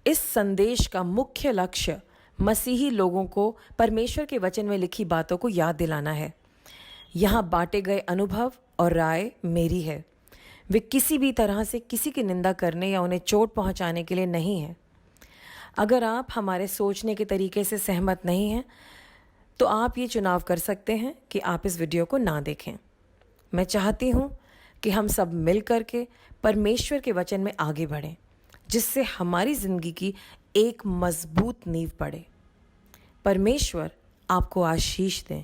इस संदेश का मुख्य लक्ष्य मसीही लोगों को परमेश्वर के वचन में लिखी बातों को याद दिलाना है। यहाँ बांटे गए अनुभव और राय मेरी है। वे किसी भी तरह से किसी की निंदा करने या उन्हें चोट पहुंचाने के लिए नहीं है। अगर आप हमारे सोचने के तरीके से सहमत नहीं हैं, तो आप ये चुनाव कर सकते हैं कि आप इस वीडियो को ना देखें। मैं चाहती हूँ कि हम सब मिल कर के परमेश्वर के वचन में आगे बढ़ें, जिससे हमारी ज़िंदगी की एक मजबूत नींव पड़े। परमेश्वर आपको आशीष दें।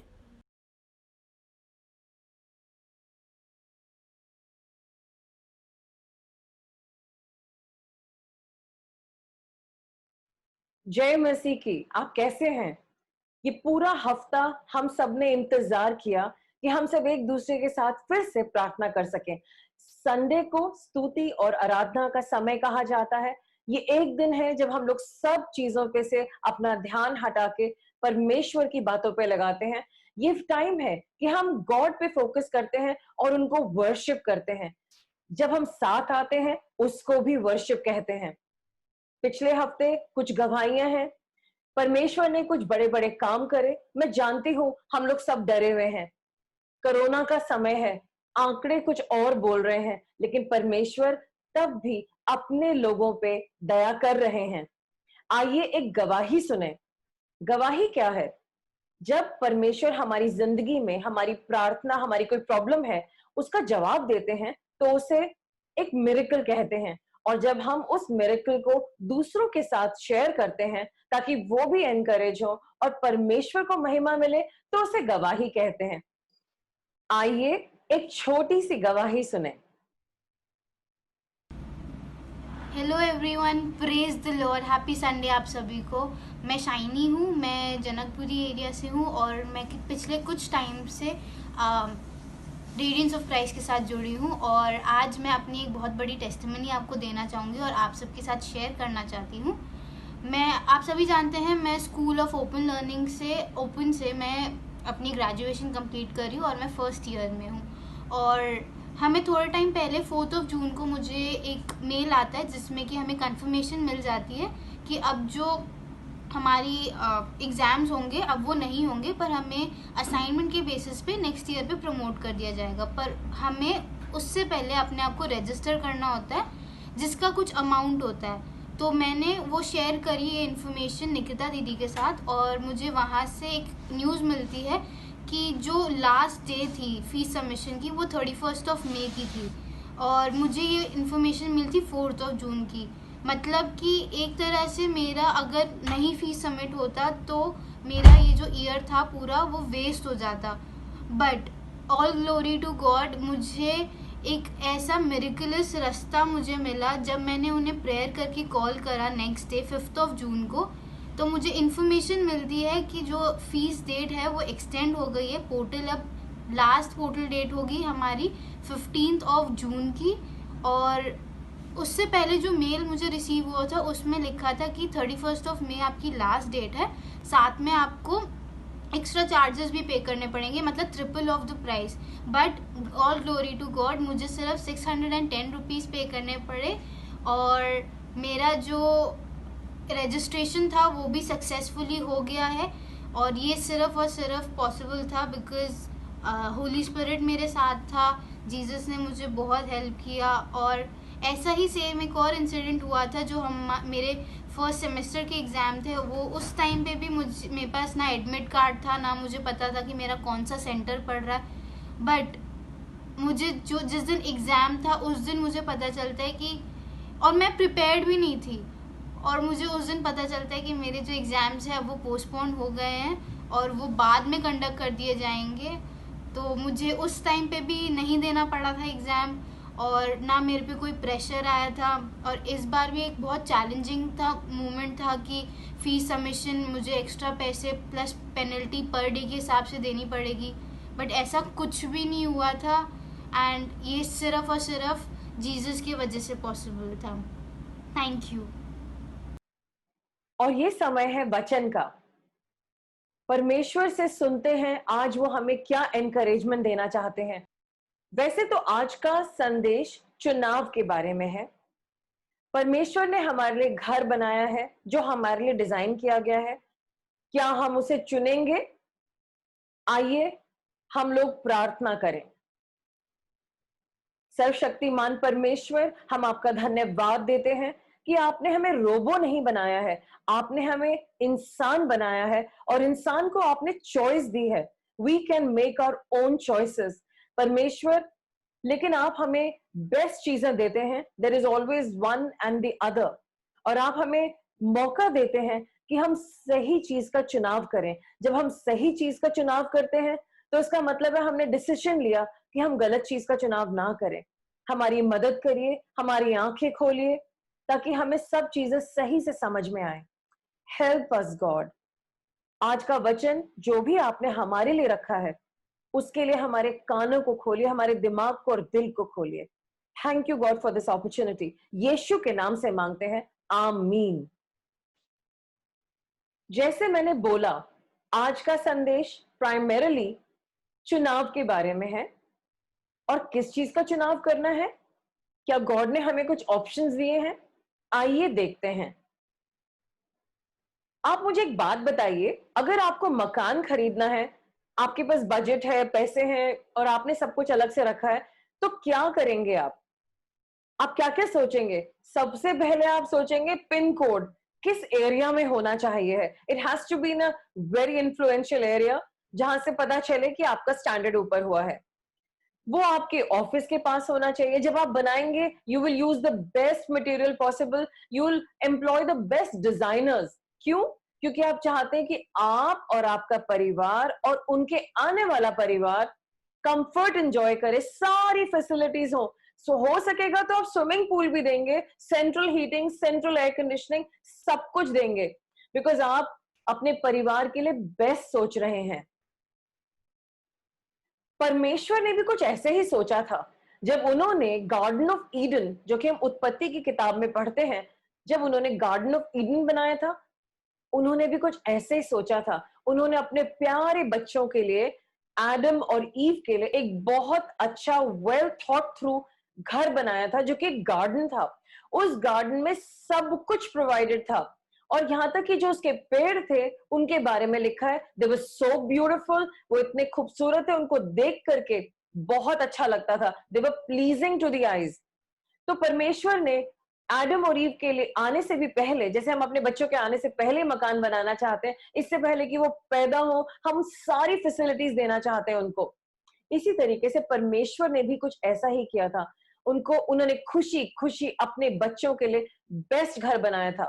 जय मसीह की। आप कैसे हैं? ये पूरा हफ्ता हम सब ने इंतजार किया कि हम सब एक दूसरे के साथ फिर से प्रार्थना कर सकें। संडे को स्तुति और आराधना का समय कहा जाता है। ये एक दिन है जब हम लोग सब चीजों पे से अपना ध्यान हटा के परमेश्वर की बातों पे लगाते हैं। ये टाइम है कि हम गॉड पे फोकस करते हैं और उनको वर्शिप करते हैं। जब हम साथ आते हैं उसको भी वर्शिप कहते हैं। पिछले हफ्ते कुछ गवाहियां हैं, परमेश्वर ने कुछ बड़े बड़े काम करे। मैं जानती हूं हम लोग सब डरे हुए हैं, कोरोना का समय है, आंकड़े कुछ और बोल रहे हैं, लेकिन परमेश्वर तब भी अपने लोगों पे दया कर रहे हैं। आइए एक गवाही सुने। गवाही क्या है? जब परमेश्वर हमारी जिंदगी में हमारी प्रार्थना, हमारी कोई प्रॉब्लम है, उसका जवाब देते हैं तो उसे एक मिरेकल कहते हैं। और जब हम उस मिरेकल को दूसरों के साथ शेयर करते हैं ताकि वो भी एनकरेज हो और परमेश्वर को महिमा मिले, तो उसे गवाही कहते हैं। आइए एक छोटी सी गवाही सुने। Hello everyone, praise the Lord. Happy Sunday आप सभी को। मैं शाइनी हूँ, मैं जनकपुरी एरिया से हूँ और मैं पिछले कुछ टाइम से रेडियंस ऑफ क्राइस्ट के साथ जुड़ी हूँ और आज मैं अपनी एक बहुत बड़ी टेस्टिमनी आपको देना चाहूँगी और आप सबके साथ शेयर करना चाहती हूँ। आप सभी जानते हैं मैं स्कूल ऑफ ओपन लर्निंग से मैं अपनी ग्रेजुएशन कंप्लीट कर रही हूँ और मैं फर्स्ट ईयर में हूँ। और हमें थोड़ा टाइम पहले 4 जून को मुझे एक मेल आता है जिसमें कि हमें कंफर्मेशन मिल जाती है कि अब जो हमारी एग्ज़ाम्स होंगे अब वो नहीं होंगे, पर हमें असाइनमेंट के बेसिस पे नेक्स्ट ईयर पे प्रमोट कर दिया जाएगा। पर हमें उससे पहले अपने आप को रजिस्टर करना होता है, जिसका कुछ अमाउंट होता है। तो मैंने वो शेयर करी ये इन्फॉर्मेशन निकिता दीदी के साथ और मुझे वहाँ से एक न्यूज़ मिलती है कि जो लास्ट डे थी फीस सबमिशन की वो 31 मई की थी और मुझे ये इन्फॉर्मेशन मिली थी 4 जून की। मतलब कि एक तरह से मेरा अगर नहीं फीस सबमिट होता तो मेरा ये जो ईयर था पूरा वो वेस्ट हो जाता। But all glory to God, मुझे एक ऐसा मिरेकुलस रास्ता मुझे मिला जब मैंने उन्हें प्रेयर करके कॉल करा नेक्स्ट डे 5 जून को। तो मुझे इन्फॉर्मेशन मिलती है कि जो फीस डेट है वो एक्सटेंड हो गई है। पोर्टल अब लास्ट पोर्टल डेट होगी हमारी 15 जून की। और उससे पहले जो मेल मुझे रिसीव हुआ था उसमें लिखा था कि 31 मई आपकी लास्ट डेट है, साथ में आपको एक्स्ट्रा चार्जेस भी पे करने पड़ेंगे, मतलब triple of the price. But all glory to God, मुझे सिर्फ 610 रुपीज़ पे करने पड़े और मेरा जो रजिस्ट्रेशन था वो भी सक्सेसफुली हो गया है। और ये सिर्फ और सिर्फ पॉसिबल था बिकॉज होली स्पिरिट मेरे साथ था, जीसस ने मुझे बहुत हेल्प किया। और ऐसा ही सेम एक और इंसिडेंट हुआ था जो मेरे फर्स्ट सेमेस्टर के एग्ज़ाम थे, वो उस टाइम पे भी मेरे पास ना एडमिट कार्ड था, ना मुझे पता था कि मेरा कौन सा सेंटर पड़ रहा है। बट मुझे जिस दिन एग्ज़ाम था उस दिन मुझे पता चलता है कि, और मैं प्रिपेयर्ड भी नहीं थी, और मुझे उस दिन पता चलता है कि मेरे जो एग्ज़ाम्स हैं वो पोस्टपोन हो गए हैं और वो बाद में कंडक्ट कर दिए जाएंगे। तो मुझे उस टाइम पे भी नहीं देना पड़ा था एग्ज़ाम और ना मेरे पे कोई प्रेशर आया था। और इस बार भी एक बहुत चैलेंजिंग था मोमेंट था कि फ़ीस सबमिशन मुझे एक्स्ट्रा पैसे प्लस पेनल्टी पर डे के हिसाब से देनी पड़ेगी। बट ऐसा कुछ भी नहीं हुआ था एंड ये सिर्फ और सिर्फ जीसस की वजह से पॉसिबल था। Thank you. और ये समय है वचन का। परमेश्वर से सुनते हैं आज वो हमें क्या एनकरेजमेंट देना चाहते हैं। वैसे तो आज का संदेश चुनाव के बारे में है। परमेश्वर ने हमारे लिए घर बनाया है जो हमारे लिए डिजाइन किया गया है। क्या हम उसे चुनेंगे? आइए हम लोग प्रार्थना करें। सर्वशक्तिमान परमेश्वर, हम आपका धन्यवाद देते हैं कि आपने हमें रोबो नहीं बनाया है, आपने हमें इंसान बनाया है और इंसान को आपने चॉइस दी है। We can make our own choices परमेश्वर, लेकिन आप हमें बेस्ट चीजें देते हैं। There is always one and the other, और आप हमें मौका देते हैं कि हम सही चीज का चुनाव करें। जब हम सही चीज का चुनाव करते हैं तो इसका मतलब है हमने डिसीजन लिया कि हम गलत चीज का चुनाव ना करें। हमारी मदद करिए, हमारी आंखें खोलिए ताकि हमें सब चीजें सही से समझ में आए। Help us God. आज का वचन जो भी आपने हमारे लिए रखा है उसके लिए हमारे कानों को खोलिए, हमारे दिमाग को और दिल को खोलिए। Thank you God for this opportunity. यीशु के नाम से मांगते हैं, आमीन। जैसे मैंने बोला, आज का संदेश प्राइमरीली चुनाव के बारे में है। और किस चीज का चुनाव करना है? क्या गॉड ने हमें कुछ ऑप्शंस दिए हैं? आइए देखते हैं। आप मुझे एक बात बताइए, अगर आपको मकान खरीदना है, आपके पास बजट है, पैसे हैं और आपने सब कुछ अलग से रखा है, तो क्या करेंगे आप क्या क्या सोचेंगे? सबसे पहले आप सोचेंगे पिन कोड किस एरिया में होना चाहिए है। It has to be in a very influential area जहां से पता चले कि आपका स्टैंडर्ड ऊपर हुआ है। वो आपके ऑफिस के पास होना चाहिए। जब आप बनाएंगे, you will use the best material possible, you will employ the best designers. क्यों? क्योंकि आप चाहते हैं कि आप और आपका परिवार और उनके आने वाला परिवार कंफर्ट एंजॉय करे, सारी फैसिलिटीज हो। सो हो सकेगा तो आप स्विमिंग पूल भी देंगे, central heating, central air conditioning, सब कुछ देंगे, बिकॉज आप अपने परिवार के लिए बेस्ट सोच रहे हैं। परमेश्वर ने भी कुछ ऐसे ही सोचा था। जब उन्होंने गार्डन ऑफ ईडन, जो कि हम उत्पत्ति की किताब में पढ़ते हैं, जब उन्होंने गार्डन ऑफ ईडन बनाया था, उन्होंने भी कुछ ऐसे ही सोचा था। उन्होंने अपने प्यारे बच्चों के लिए, एडम और ईव के लिए, एक बहुत अच्छा वेल थॉट थ्रू घर बनाया था जो कि एक गार्डन था। उस गार्डन में सब कुछ प्रोवाइडेड था, और यहां तक कि जो उसके पेड़ थे उनके बारे में लिखा है, दे वर सो ब्यूटीफुल, वो इतने खूबसूरत थे, उनको देख करके बहुत अच्छा लगता था। दे वर प्लीजिंग टू द आईज। तो परमेश्वर ने एडम और ईव के लिए आने से भी पहले, जैसे हम अपने बच्चों के आने से पहले मकान बनाना चाहते हैं, इससे पहले कि वो पैदा हो, हम सारी फैसिलिटीज देना चाहते हैं उनको। इसी तरीके से परमेश्वर ने भी कुछ ऐसा ही किया था। उन्होंने खुशी खुशी अपने बच्चों के लिए बेस्ट घर बनाया था।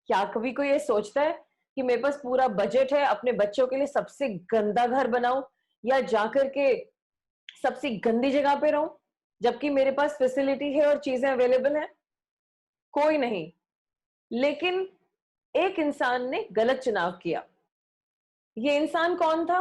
क्या कभी कोई ये सोचता है कि मेरे पास पूरा बजट है, अपने बच्चों के लिए सबसे गंदा घर बनाऊं या जाकर के सबसे गंदी जगह पे रहूं, जबकि मेरे पास फैसिलिटी है और चीजें अवेलेबल हैं? कोई नहीं। लेकिन एक इंसान ने गलत चुनाव किया। ये इंसान कौन था?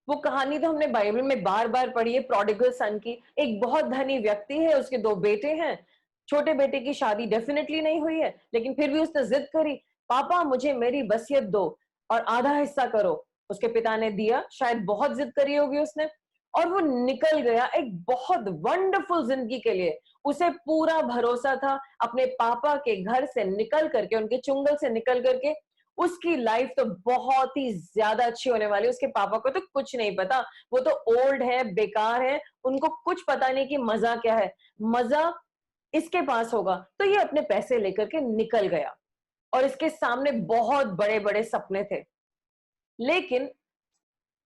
वो कहानी तो हमने बाइबल में बार बार पढ़ी है, प्रोडिगल सन की। एक बहुत धनी व्यक्ति है, उसके 2 बेटे हैं। छोटे बेटे की शादी डेफिनेटली नहीं हुई है, लेकिन फिर भी उसने जिद करी, पापा मुझे मेरी वसीयत दो और आधा हिस्सा करो। उसके पिता ने दिया, शायद बहुत जिद करी होगी उसने, और वो निकल गया एक बहुत वंडरफुल जिंदगी के लिए। उसे पूरा भरोसा था अपने पापा के घर से निकल करके, उनके चुंगल से निकल करके उसकी लाइफ तो बहुत ही ज्यादा अच्छी होने वाली। उसके पापा को तो कुछ नहीं पता, वो तो ओल्ड है, बेकार है, उनको कुछ पता नहीं कि मजा क्या है। मजा इसके पास होगा। तो ये अपने पैसे लेकर के निकल गया, और इसके सामने बहुत बड़े बड़े सपने थे। लेकिन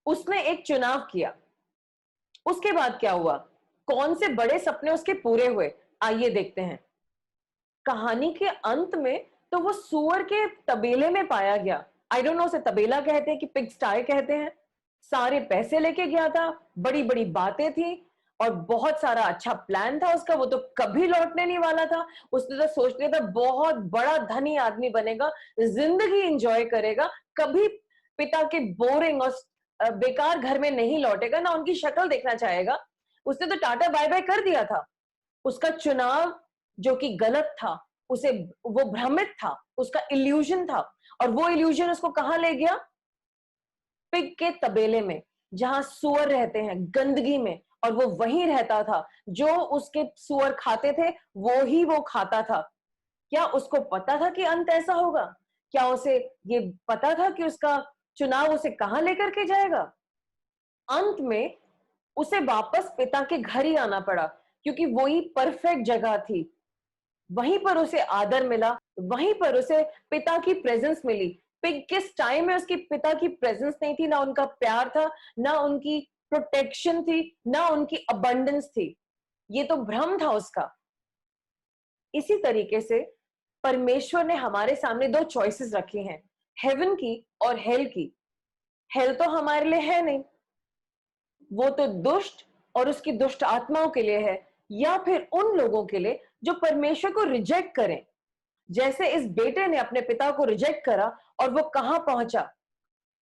उसने एक चुनाव किया। उसके बाद क्या हुआ? कौन से बड़े सपने उसके पूरे हुए? आइए देखते हैं। कहानी के अंत में तो वो सुअर के तबेले में पाया गया। आई डोंट नो उसे तबेला कहते हैं कि पिग स्टाई कहते हैं। सारे पैसे लेके गया था, बड़ी बड़ी बातें थी और बहुत सारा अच्छा प्लान था उसका। वो तो कभी लौटने नहीं वाला था। उसने तो सोच लिया था बहुत बड़ा धनी आदमी बनेगा, जिंदगी एंजॉय करेगा, कभी पिता के बोरिंग और बेकार घर में नहीं लौटेगा, ना उनकी शक्ल देखना चाहेगा। उसने तो टाटा बाय बाय कर दिया था। उसका चुनाव जो कि गलत था, उसे वो भ्रमित था, उसका इल्यूजन था, और वो इल्यूजन उसको कहां ले गया? पिग के तबेले में, जहां सुअर रहते हैं, गंदगी में। और वो वहीं रहता था, जो उसके सुअर खाते थे वो ही वो खाता था। क्या उसको पता था कि अंत ऐसा होगा? क्या उसे ये पता था कि उसका चुनाव उसे कहां लेकर के जाएगा? अंत में उसे वापस पिता के घर ही आना पड़ा, क्योंकि वही परफेक्ट जगह थी। वहीं पर उसे आदर मिला, वहीं पर उसे पिता की प्रेजेंस मिली। किस टाइम में उसकी पिता की प्रेजेंस नहीं थी, ना उनका प्यार था, ना उनकी प्रोटेक्शन थी, ना उनकी अबंडेंस थी। ये तो भ्रम था उसका। इसी तरीके से परमेश्वर ने हमारे सामने दो चॉइसेस रखी हैं, हेवन की और हेल की। हेल तो हमारे लिए है नहीं, वो तो दुष्ट और उसकी दुष्ट आत्माओं के लिए है, या फिर उन लोगों के लिए जो परमेश्वर को रिजेक्ट करें। जैसे इस बेटे ने अपने पिता को रिजेक्ट करा और वो कहां पहुंचा?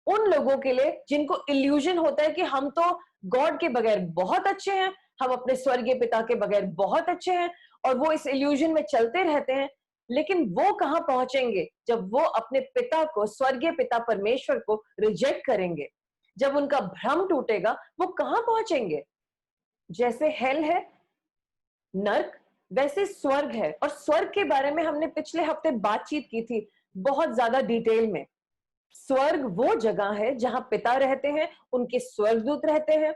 उन लोगों के लिए जिनको इल्यूजन होता है कि हम तो गॉड के बगैर बहुत अच्छे हैं, हम अपने स्वर्गीय पिता के बगैर बहुत अच्छे हैं, और वो इस इल्यूजन में चलते रहते हैं। लेकिन वो कहां पहुंचेंगे जब वो अपने पिता को, स्वर्गीय पिता परमेश्वर को रिजेक्ट करेंगे? जब उनका भ्रम टूटेगा, वो कहां पहुंचेंगे? जैसे हेल है, नर्क, वैसे स्वर्ग है। और स्वर्ग के बारे में हमने पिछले हफ्ते बातचीत की थी बहुत ज्यादा डिटेल में। स्वर्ग वो जगह है जहां पिता रहते हैं, उनके स्वर्गदूत रहते हैं,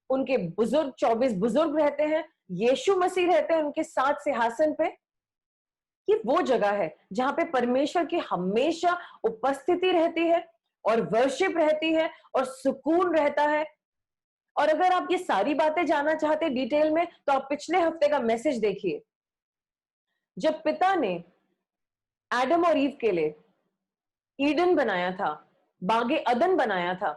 उनके बुजुर्ग 24 बुजुर्ग रहते हैं, यीशु मसीह रहते हैं उनके साथ सिंहासन पे। ये वो जगह है जहां पे परमेश्वर की हमेशा उपस्थिति रहती है, और वर्शिप रहती है, और सुकून रहता है। और अगर आप ये सारी बातें जानना चाहते हैं डिटेल में, तो आप पिछले हफ्ते का मैसेज देखिए। जब पिता ने एडम और ईव के लिए ईडन बनाया था, बागे अदन बनाया था,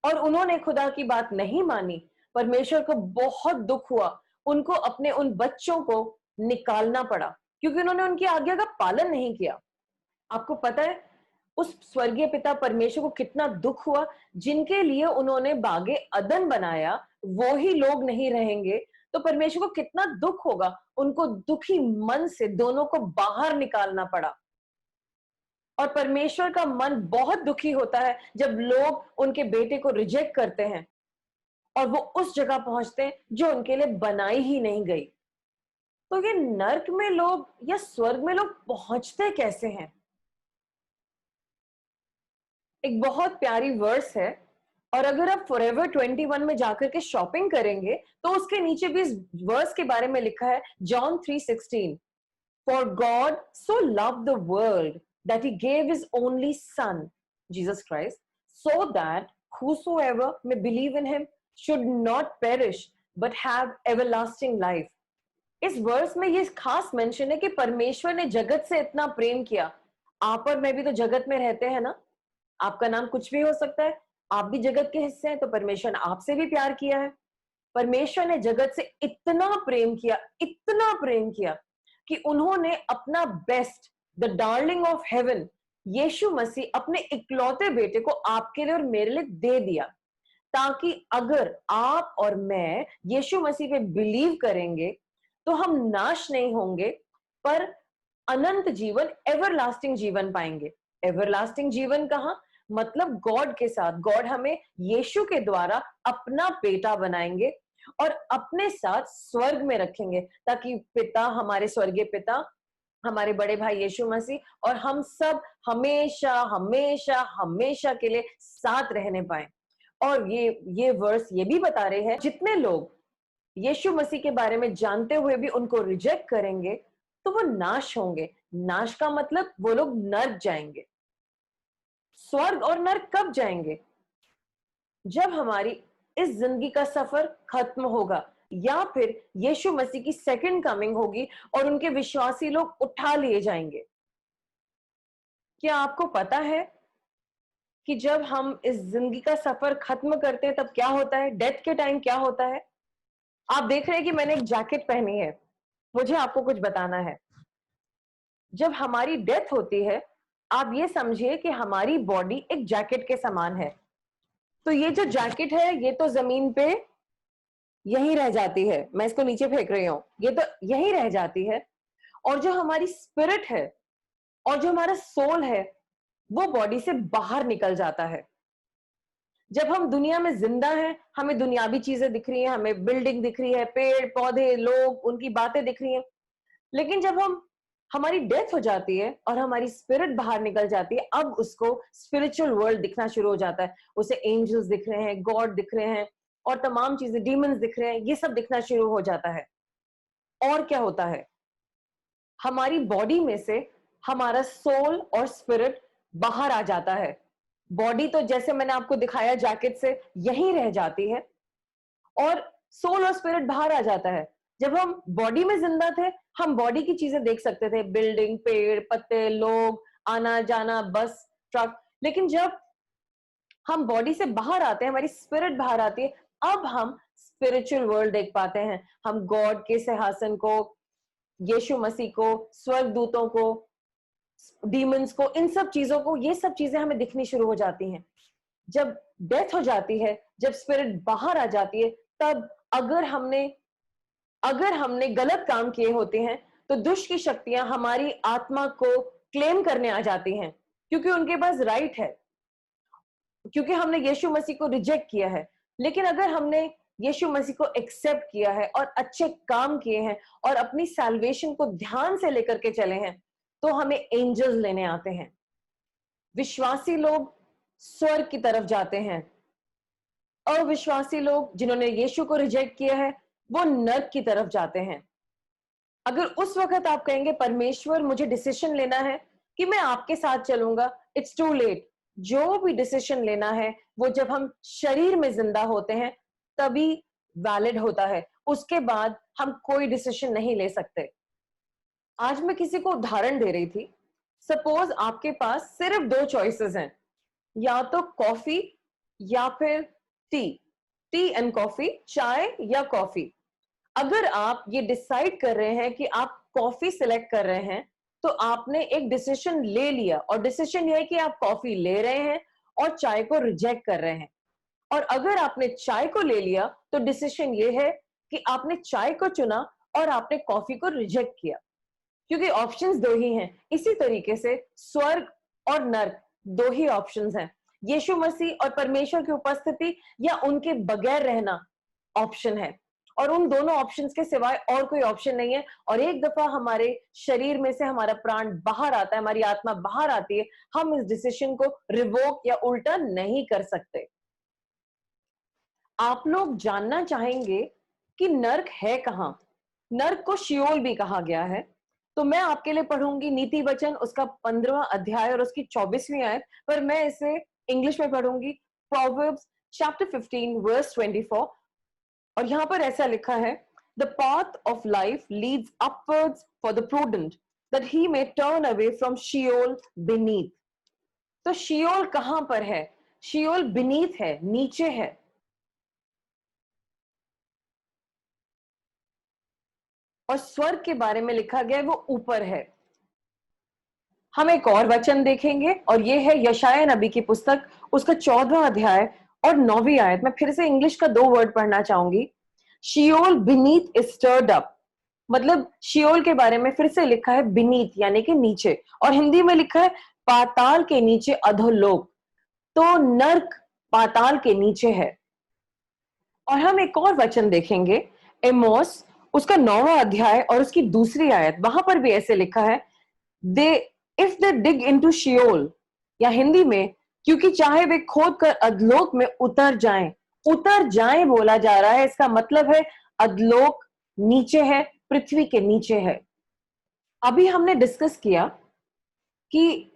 और उन्होंने खुदा की बात नहीं मानी, परमेश्वर को बहुत दुख हुआ। उनको अपने उन बच्चों को निकालना पड़ा, क्योंकि उन्होंने उनकी आज्ञा का पालन नहीं किया। आपको पता है उस स्वर्गीय पिता परमेश्वर को कितना दुख हुआ? जिनके लिए उन्होंने बागे अदन बनाया, वो ही लोग नहीं रहेंगे, तो परमेश्वर को कितना दुख होगा। उनको दुखी मन से दोनों को बाहर निकालना पड़ा। और परमेश्वर का मन बहुत दुखी होता है जब लोग उनके बेटे को रिजेक्ट करते हैं, और वो उस जगह पहुंचते हैं जो उनके लिए बनाई ही नहीं गई। तो ये नर्क में लोग या स्वर्ग में लोग पहुंचते कैसे हैं? एक बहुत प्यारी वर्स है, और अगर आप फॉरएवर 21 में जाकर के शॉपिंग करेंगे, तो उसके नीचे भी इस वर्स के बारे में लिखा है, John 3:16। For God so loved the world that he gave his only son, Jesus Christ, so that whosoever may believe in him should not perish but have everlasting life. इस वर्स में ये खास mention है कि परमेश्वर ने जगत से इतना प्रेम किया। आप और मैं भी तो जगत में रहते हैं ना। आपका नाम कुछ भी हो सकता है, आप भी जगत के हिस्से हैं, तो परमेश्वर ने आपसे भी प्यार किया है। परमेश्वर ने जगत से इतना प्रेम किया, इतना प्रेम किया, कि उन्होंने अपना best, the darling of heaven, यीशु मसीह, अपने इकलौते बेटे को आपके लिए और मेरे लिए दे दिया, ताकि अगर आप और मैं यीशु मसीह पे बिलीव करेंगे, तो हम नाश नहीं होंगे, पर अनंत जीवन, एवरलास्टिंग जीवन पाएंगे। एवरलास्टिंग जीवन कहां? मतलब गॉड के साथ। गॉड हमें यीशु के द्वारा अपना बेटा बनाएंगे और अपने साथ स्वर्ग में रखेंगे, ताकि पिता, हमारे स्वर्गीय पिता, हमारे बड़े भाई यीशु मसीह और हम सब हमेशा हमेशा हमेशा के लिए साथ रहने पाए। और ये वर्स ये भी बता रहे हैं, जितने लोग यीशु मसीह के बारे में जानते हुए भी उनको रिजेक्ट करेंगे, तो वो नाश होंगे। नाश का मतलब वो लोग नर्क जाएंगे। स्वर्ग और नर्क कब जाएंगे? जब हमारी इस जिंदगी का सफर खत्म होगा, या फिर यीशु मसीह की सेकंड कमिंग होगी और उनके विश्वासी लोग उठा लिए जाएंगे। क्या आपको पता है कि जब हम इस जिंदगी का सफर खत्म करते हैं, तब क्या होता है? डेथ के टाइम क्या होता है? आप देख रहे हैं कि मैंने एक जैकेट पहनी है, मुझे आपको कुछ बताना है। जब हमारी डेथ होती है, आप ये समझिए कि हमारी बॉडी एक जैकेट के समान है। तो ये जो जैकेट है, ये तो जमीन पे यहीं रह जाती है, मैं इसको नीचे फेंक रही हूं, ये तो यहीं रह जाती है। और जो हमारी स्पिरिट है और जो हमारा सोल है, वो बॉडी से बाहर निकल जाता है। जब हम दुनिया में जिंदा हैं, हमें दुनियावी चीजें दिख रही हैं, हमें बिल्डिंग दिख रही है, पेड़ पौधे, लोग, उनकी बातें दिख रही हैं। लेकिन जब हम हमारी डेथ हो जाती है और हमारी स्पिरिट बाहर निकल जाती है, अब उसको स्पिरिचुअल वर्ल्ड दिखना शुरू हो जाता है। उसे एंजल्स दिख रहे हैं, गॉड दिख रहे हैं और तमाम चीजें, डीमंस दिख रहे हैं, ये सब दिखना शुरू हो जाता है। और क्या होता है, हमारी बॉडी में से हमारा सोल और स्पिरिट बाहर आ जाता है। बॉडी तो जैसे मैंने आपको दिखाया जैकेट से यहीं रह जाती है और सोल और स्पिरिट बाहर आ जाता है। जब हम बॉडी में जिंदा थे, हम बॉडी की चीजें देख सकते थे, बिल्डिंग, पेड़, पत्ते, लोग, आना जाना, बस, ट्रक। लेकिन जब हम बॉडी से बाहर आते हैं, हमारी स्पिरिट बाहर आती है, अब हम स्पिरिचुअल वर्ल्ड देख पाते हैं। हम गॉड के सिंहासन को, यीशु मसीह को, स्वर्गदूतों को, डीमंस को, इन सब चीजों को, ये सब चीजें हमें दिखनी शुरू हो जाती हैं। जब डेथ हो जाती है, जब स्पिरिट बाहर आ जाती है, तब अगर हमने गलत काम किए होते हैं तो दुष्ट की शक्तियां हमारी आत्मा को क्लेम करने आ जाती हैं, क्योंकि उनके पास राइट है, क्योंकि हमने यीशु मसीह को रिजेक्ट किया है। लेकिन अगर हमने यीशु मसीह को एक्सेप्ट किया है और अच्छे काम किए हैं और अपनी सैल्वेशन को ध्यान से लेकर के चले हैं, तो हमें एंजल्स लेने आते हैं। विश्वासी लोग स्वर्ग की तरफ जाते हैं, अविश्वासी लोग जिन्होंने यीशु को रिजेक्ट किया है वो नर्क की तरफ जाते हैं। अगर उस वक्त आप कहेंगे परमेश्वर मुझे डिसीजन लेना है कि मैं आपके साथ चलूंगा, इट्स टू लेट। जो भी डिसीजन लेना है वो जब हम शरीर में जिंदा होते हैं तभी वैलिड होता है, उसके बाद हम कोई डिसीजन नहीं ले सकते। आज मैं किसी को उदाहरण दे रही थी। सपोज आपके पास सिर्फ 2 चॉइसेस हैं, या तो कॉफी या फिर टी एंड कॉफी, चाय या कॉफी। अगर आप ये डिसाइड कर रहे हैं कि आप कॉफी सिलेक्ट कर रहे हैं, तो आपने एक डिसीजन ले लिया, और डिसीजन ये है कि आप कॉफी ले रहे हैं और चाय को रिजेक्ट कर रहे हैं। और अगर आपने चाय को ले लिया तो डिसीजन ये है कि आपने चाय को चुना और आपने कॉफी को रिजेक्ट किया, क्योंकि ऑप्शंस 2 ही हैं। इसी तरीके से स्वर्ग और नर्क 2 ही ऑप्शंस हैं। यीशु मसीह और परमेश्वर की उपस्थिति या उनके बगैर रहना ऑप्शन है, और उन दोनों ऑप्शंस के सिवाय और कोई ऑप्शन नहीं है। और एक दफा हमारे शरीर में से हमारा प्राण बाहर आता है, हमारी आत्मा बाहर आती है, हम इस डिसीजन को रिवोक या उल्टा नहीं कर सकते। आप लोग जानना चाहेंगे कि नर्क है कहां। नर्क को शियोल भी कहा गया है। तो मैं आपके लिए पढ़ूंगी नीति वचन, उसका 15वां अध्याय और उसकी 24वीं आयत, पर मैं इसे इंग्लिश में पढ़ूंगी। प्रोवर्ब्स चैप्टर 15 वर्स 24, और यहां पर ऐसा लिखा है, the path of life leads upwards for the prudent that he may turn away from Sheol beneath. तो शियोल कहां पर है? शियोल बीनीथ है, नीचे है। और स्वर्ग के बारे में लिखा गया है वो ऊपर है। हम एक और वचन देखेंगे, और ये है यशाया नबी की पुस्तक, उसका 14वां अध्याय और 9वीं आयत। मैं फिर से इंग्लिश का 2 वर्ड पढ़ना चाहूंगी। Sheol beneath is stirred up, मतलब शियोल के बारे में फिर से लिखा है बीनीथ यानी कि नीचे, और हिंदी में लिखा है पाताल के नीचे अधोलोक। तो नर्क पाताल के नीचे है। और हम एक और वचन देखेंगे, एमोस उसका 9वां अध्याय और उसकी 2री आयत। वहां पर भी ऐसे लिखा है, they if they dig into Seoul, या हिंदी में, क्योंकि चाहे वे खोद कर अधलोक में उतर जाएं बोला जा रहा है। इसका मतलब है अधलोक नीचे है, पृथ्वी के नीचे है। अभी हमने डिस्कस किया कि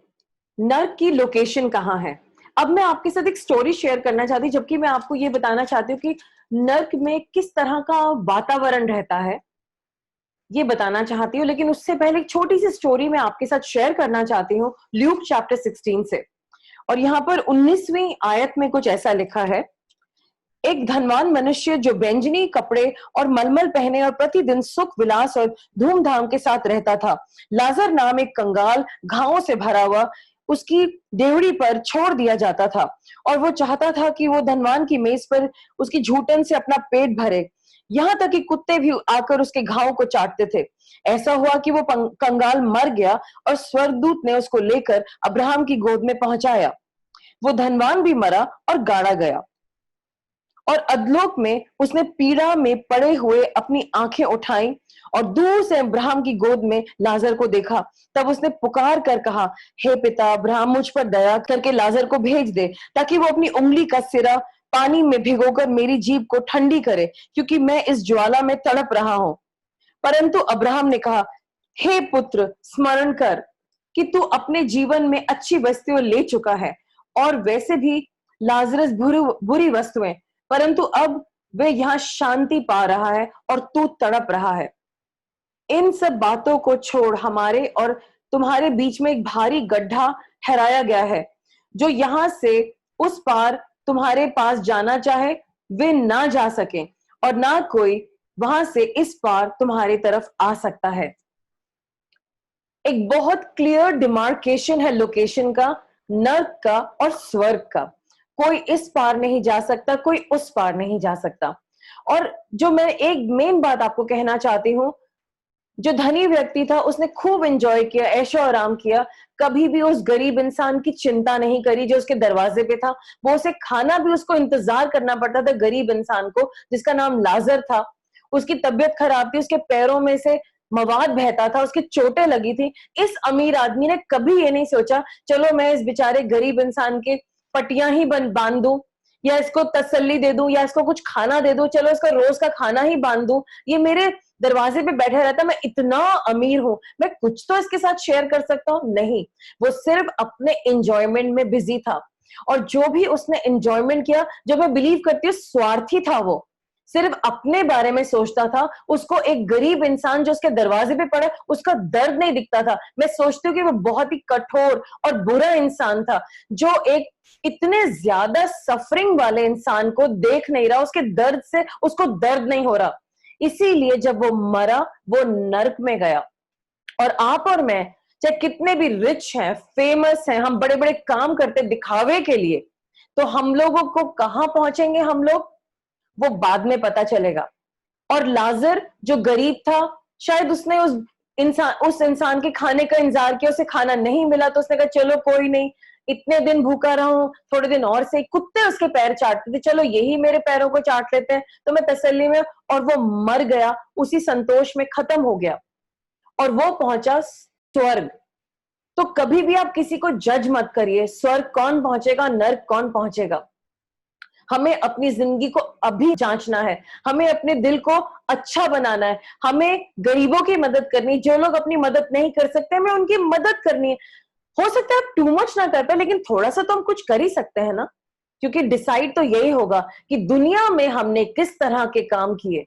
नर्क की लोकेशन कहां है। अब मैं आपके साथ एक स्टोरी शेयर करना चाहती हूँ, जबकि मैं आपको ये बताना चाहती हूँ कि नर्क में किस तरह का वातावरण रहता है, ये बताना चाहती हूँ। लेकिन उससे पहले एक छोटी सी स्टोरी मैं आपके साथ शेयर करना चाहती हूँ ल्यूक चैप्टर 16 से। और यहाँ पर 19वीं आयत में कुछ ऐसा लिखा है, एक धनवान मनुष्य जो बैंजनी कपड़े और मलमल पहने और प्रतिदिन सुख विलास और धूमधाम के साथ रहता था, लाजर नाम एक कंगाल घावों से भरा हुआ उसकी डेवड़ी पर छोड़ दिया जाता था, और वो चाहता था कि वो धनवान की मेज पर उसकी झूठन से अपना पेट भरे, यहाँ तक कि कुत्ते भी आकर उसके घावों को चाटते थे। ऐसा हुआ कि वो कंगाल मर गया और स्वर्गदूत ने उसको लेकर अब्राहम की गोद में पहुंचाया। वो धनवान भी मरा और गाड़ा गया। और अधलोक में उसने पीड़ा में पड़े हुए अपनी आंखें उठाई और दूर से अब्राहम की गोद में लाजर को देखा। तब उसने पुकार कर कहा, हे पिता अब्राहम, मुझ पर दया करके लाजर को भेज दे, ताकि वो अपनी उंगली का सिरा पानी में भिगोकर मेरी जीभ को ठंडी करे, क्योंकि मैं इस ज्वाला में तड़प रहा हूं। परंतु अब्राहम ने कहा, हे पुत्र, स्मरण कर कि तू अपने जीवन में अच्छी वस्तुएं ले चुका है, और वैसे भी लाजरस बुरी वस्तुएं, परंतु अब वे यहाँ शांति पा रहा है और तू तड़प रहा है। इन सब बातों को छोड़ हमारे और तुम्हारे बीच में एक भारी गड्ढा ठहराया गया है। जो यहां से उस पार तुम्हारे पास जाना चाहे वे ना जा सके, और ना कोई वहां से इस पार तुम्हारी तरफ आ सकता है। एक बहुत क्लियर डिमार्केशन है लोकेशन का, नर्क का और स्वर्ग का। कोई इस पार नहीं जा सकता, कोई उस पार नहीं जा सकता। और जो मैं एक मेन बात आपको कहना चाहती हूं, जो धनी व्यक्ति था उसने खूब एंजॉय किया, ऐशो आराम किया, कभी भी उस गरीब इंसान की चिंता नहीं करी जो उसके दरवाजे पे था। वो उसे खाना भी उसको इंतजार करना पड़ता था, गरीब इंसान को जिसका नाम लाजर था। उसकी तबीयत खराब थी, उसके पैरों में से मवाद बहता था, उसकी चोटें लगी थी। इस अमीर आदमी ने कभी ये नहीं सोचा, चलो मैं इस बेचारे गरीब इंसान के पट्टियां ही बांध दूं, या इसको तसल्ली दे दूं, या इसको कुछ खाना दे दूं, चलो इसका रोज का खाना ही बांध दूं, ये मेरे दरवाजे पे बैठा रहता, मैं इतना अमीर हूं, मैं कुछ तो इसके साथ शेयर कर सकता हूं। नहीं, वो सिर्फ अपने एंजॉयमेंट में बिजी था। और जो भी उसने एंजॉयमेंट किया, जो मैं बिलीव करती हूँ स्वार्थी था, वो सिर्फ अपने बारे में सोचता था। उसको एक गरीब इंसान जो उसके दरवाजे पे पड़ा, उसका दर्द नहीं दिखता था। मैं सोचती हूँ कि वो बहुत ही कठोर और बुरा इंसान था, जो एक इतने ज्यादा सफरिंग वाले इंसान को देख नहीं रहा, उसके दर्द से उसको दर्द नहीं हो रहा। इसीलिए जब वो मरा, वो नर्क में गया। और आप और मैं चाहे कितने भी रिच हैं, फेमस हैं, हम बड़े बड़े काम करते दिखावे के लिए, तो हम लोगों को कहां पहुंचेंगे हम लोग, वो बाद में पता चलेगा। और लाजर जो गरीब था, शायद उसने उस इंसान के खाने का इंतजार किया, उसे खाना नहीं मिला तो उसने कहा चलो कोई नहीं, इतने दिन भूखा रहा हूं, थोड़े दिन और से। कुत्ते उसके पैर चाटते थे, चलो यही मेरे पैरों को चाट लेते हैं तो मैं तसल्ली में। और वो मर गया, उसी संतोष में खत्म हो गया, और वो पहुंचा स्वर्ग। तो कभी भी आप किसी को जज मत करिए, स्वर्ग कौन पहुंचेगा, नर्क कौन पहुंचेगा। हमें अपनी जिंदगी को अभी जांचना है, हमें अपने दिल को अच्छा बनाना है, हमें गरीबों की मदद करनी। जो लोग अपनी मदद नहीं कर सकते, हमें उनकी मदद करनी है। हो सकता है आप टू मच ना कर पाए, लेकिन थोड़ा सा तो हम कुछ कर ही सकते हैं ना, क्योंकि डिसाइड तो यही होगा कि दुनिया में हमने किस तरह के काम किए,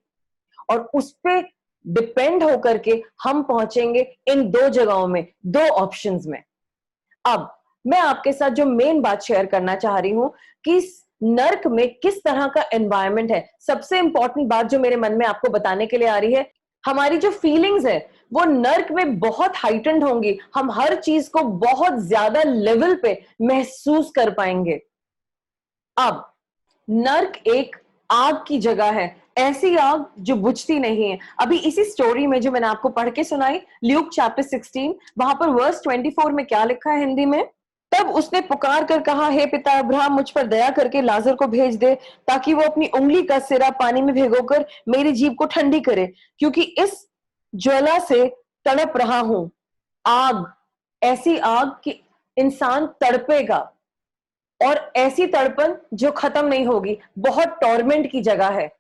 और उस पे डिपेंड होकर के हम पहुंचेंगे इन दो जगहों में, दो ऑप्शंस में। अब मैं आपके साथ जो मेन बात शेयर करना चाह रही हूं कि नर्क में किस तरह का एनवायरनमेंट है। सबसे इंपॉर्टेंट बात जो मेरे मन में आपको बताने के लिए आ रही है, हमारी जो फीलिंग्स है वो नर्क में बहुत हाइटेंड होंगी। हम हर चीज को बहुत ज्यादा लेवल पे महसूस कर पाएंगे। अब नर्क एक आग की जगह है, ऐसी आग जो बुझती नहीं है। अभी इसी स्टोरी में जो मैंने आपको पढ़ के सुनाई, ल्यूक चैप्टर 16, वहां पर वर्स 24 में क्या लिखा है हिंदी में, तब उसने पुकार कर कहा, हे पिता अब्राहम, मुझ पर दया करके लाजर को भेज दे, ताकि वो अपनी उंगली का सिरा पानी में भिगोकर मेरी जीभ को ठंडी करे, क्योंकि इस ज्वाला से तड़प रहा हूं। आग, ऐसी आग कि इंसान तड़पेगा, और ऐसी तड़पन जो खत्म नहीं होगी, बहुत टॉर्मेंट की जगह है।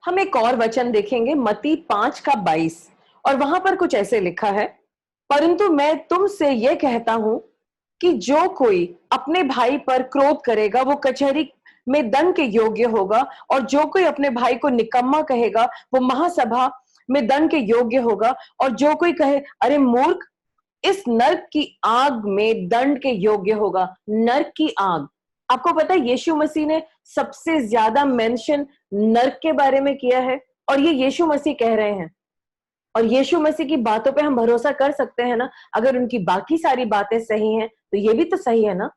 हम एक और वचन देखेंगे, मत्ती 5:22, और वहां पर कुछ ऐसे लिखा है, परंतु मैं तुमसे यह कहता हूं कि जो कोई अपने भाई पर क्रोध करेगा वो कचहरी में दंड के योग्य होगा, और जो कोई अपने भाई को निकम्मा कहेगा वो महासभा में दंड के योग्य होगा, और जो कोई कहे अरे मूर्ख, इस नर्क की आग में दंड के योग्य होगा। नर्क की आग, आपको पता है यीशु मसीह ने सबसे ज्यादा मेंशन नर्क के बारे में किया है, और ये यीशु मसीह कह रहे हैं। और यीशु मसीह की बातों पे हम भरोसा कर सकते हैं ना। अगर उनकी बाकी सारी बातें सही हैं तो ये भी तो सही है ना।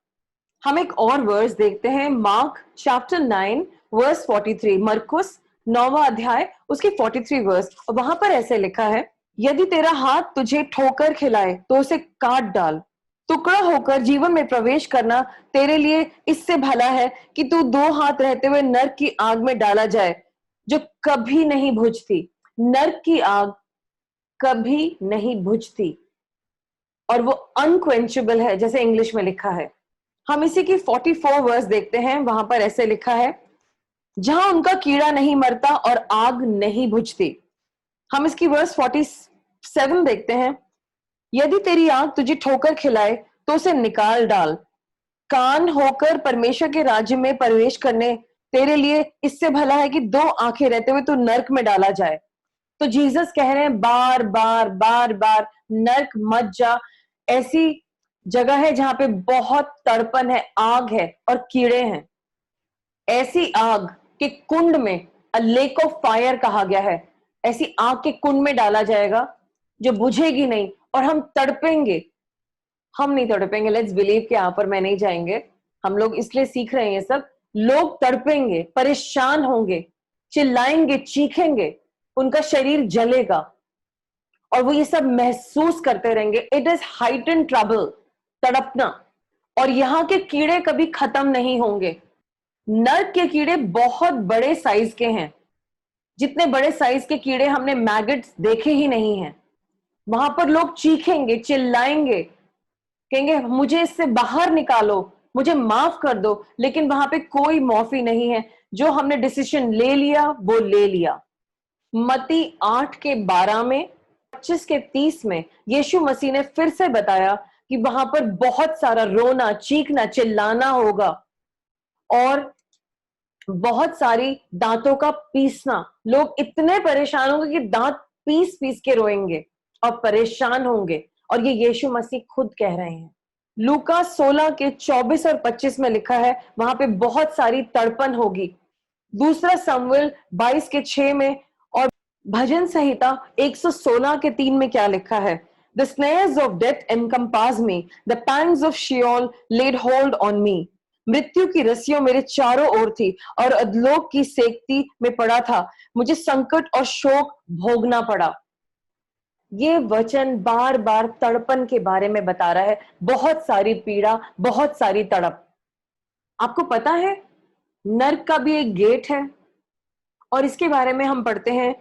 हम एक और वर्स देखते हैं, मार्क चैप्टर 9 वर्स 43, मरकुस 9वां अध्याय उसकी 43 वर्स, और वहां पर ऐसे लिखा है, यदि तेरा हाथ तुझे ठोकर खिलाए तो उसे काट डाल, टुकड़ा होकर जीवन में प्रवेश करना तेरे लिए इससे भला है कि तू 2 हाथ रहते हुए नर्क की आग में डाला जाए, जो कभी नहीं बुझती। नर्क की आग कभी नहीं बुझती और वो अनक्वेंचेबल है, जैसे इंग्लिश में लिखा है। हम इसी की 44 वर्स देखते हैं, वहां पर ऐसे लिखा है, जहां उनका कीड़ा नहीं मरता और आग नहीं बुझती। हम इसकी वर्स 47 देखते हैं, यदि तेरी आंख तुझे ठोकर खिलाए तो उसे निकाल डाल। कान होकर परमेश्वर के राज्य में प्रवेश करने तेरे लिए इससे भला है कि 2 आंखें रहते हुए तू नर्क में डाला जाए। तो जीसस कह रहे हैं बार बार बार बार, नर्क मत जा। ऐसी जगह है जहां पे बहुत तड़पन है, आग है और कीड़े हैं। ऐसी आग के कुंड में, अ लेक ऑफ फायर कहा गया है, ऐसी आग के कुंड में डाला जाएगा जो बुझेगी नहीं और हम तड़पेंगे। हम नहीं तड़पेंगे, लेट्स बिलीव कि यहाँ पर मैं नहीं जाएंगे, हम लोग इसलिए सीख रहे हैं ये सब। लोग तड़पेंगे, परेशान होंगे, चिल्लाएंगे, चीखेंगे, उनका शरीर जलेगा और वो ये सब महसूस करते रहेंगे। इट इज हाइटन ट्रबल, तड़पना। और यहाँ के कीड़े कभी खत्म नहीं होंगे। नर्क के कीड़े बहुत बड़े साइज के हैं, जितने बड़े साइज के कीड़े हमने मैगट्स देखे ही नहीं हैं। वहां पर लोग चीखेंगे, चिल्लाएंगे, कहेंगे मुझे इससे बाहर निकालो, मुझे माफ कर दो, लेकिन वहां पे कोई माफी नहीं है। जो हमने डिसीजन ले लिया वो ले लिया। मत्ती 8:12 में, 25:30 में यीशु मसीह ने फिर से बताया कि वहां पर बहुत सारा रोना, चीखना, चिल्लाना होगा और बहुत सारी दांतों का पीसना। लोग इतने परेशान होंगे कि दांत पीस पीस के रोएंगे और परेशान होंगे, और ये यीशु मसीह खुद कह रहे हैं। लूका 16:24 और 25 में लिखा है, वहां पे बहुत सारी तड़पन होगी। दूसरा शमूएल 22:6 में और भजन संहिता 116:3 में क्या लिखा है, the snares of death encompass me, the pangs of Sheol laid hold on me. मृत्यु की रस्सियों मेरे चारों ओर थी और अधलोक की सेक्ती में पड़ा था, मुझे संकट और शोक भोगना पड़ा। ये वचन बार बार तड़पन के बारे में बता रहा है, बहुत सारी पीड़ा, बहुत सारी तड़प। आपको पता है नर्क का भी एक गेट है, और इसके बारे में हम पढ़ते हैं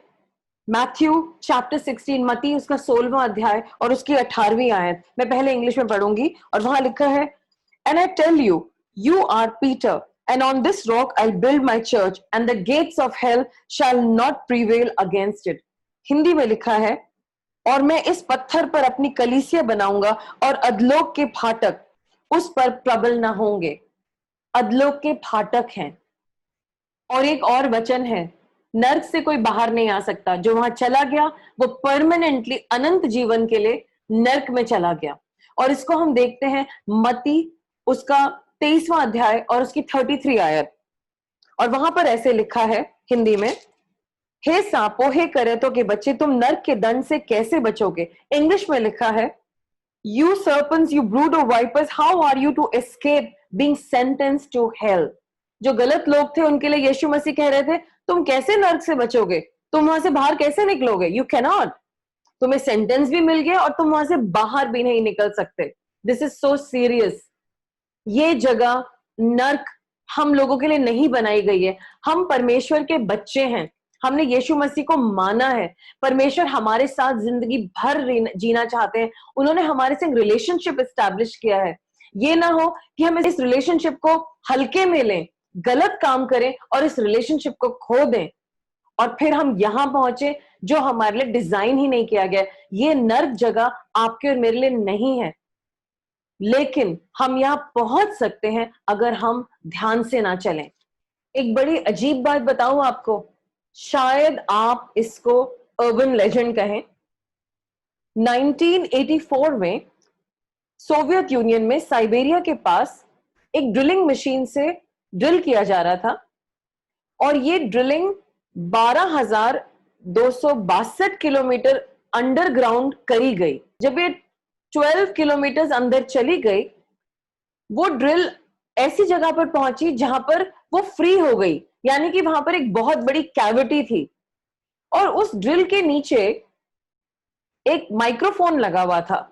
मैथ्यू चैप्टर 16, मत्ती उसका 16वां अध्याय और उसकी 18वीं आयत। मैं पहले इंग्लिश में पढ़ूंगी, और वहां लिखा है, and I tell you, you are Peter, and on this rock I'll build my church, and the gates of hell shall not prevail against it. Hindi में लिखा है, और मैं इस पत्थर पर अपनी कलीसिया बनाऊंगा और अधलोक के फाटक उस पर प्रबल न होंगे। अधलोक के फाटक हैं। और एक और वचन है, नर्क से कोई बाहर नहीं आ सकता। जो वहां चला गया वो परमानेंटली, अनंत जीवन के लिए नर्क में चला गया। और इसको हम देखते हैं मत्ती उसका 23वां अध्याय और उसकी 33 आयत। और वहां पर ऐसे लिखा है हिंदी में, हे सांपों, हे करेतों के बच्चे, तुम नर्क के दंड से कैसे बचोगे। इंग्लिश में लिखा है, you serpents, you brood of vipers, how are you to escape being sentenced to hell. जो गलत लोग थे उनके लिए यीशु मसीह कह रहे थे, तुम कैसे नर्क से बचोगे, तुम वहां से बाहर कैसे निकलोगे, यू कैन नॉट। तुम्हें सेंटेंस भी मिल गया और तुम वहां से बाहर भी नहीं निकल सकते। This is so serious. ये जगह नर्क हम लोगों के लिए नहीं बनाई गई है। हम परमेश्वर के बच्चे हैं, हमने यीशु मसीह को माना है। परमेश्वर हमारे साथ जिंदगी भर जीना चाहते हैं। उन्होंने हमारे से रिलेशनशिप एस्टैब्लिश किया है। ये ना हो कि हम इस रिलेशनशिप को हल्के में लें, गलत काम करें और इस रिलेशनशिप को खो दें, और फिर हम यहां पहुंचे जो हमारे लिए डिजाइन ही नहीं किया गया। ये नर्क जगह आपके और मेरे लिए नहीं है, लेकिन हम यहां पहुंच सकते हैं अगर हम ध्यान से ना चलें। एक बड़ी अजीब बात बताऊं आपको, शायद आप इसको अर्बन लेजेंड कहें। 1984 में सोवियत यूनियन में साइबेरिया के पास एक ड्रिलिंग मशीन से ड्रिल किया जा रहा था, और ये ड्रिलिंग 12,262 किलोमीटर अंडरग्राउंड करी गई। जब ये 12 किलोमीटर अंदर चली गई, वो ड्रिल ऐसी जगह पर पहुंची जहां पर वो फ्री हो गई, यानी कि वहां पर एक बहुत बड़ी कैविटी थी, और उस ड्रिल के नीचे एक माइक्रोफोन लगा हुआ था।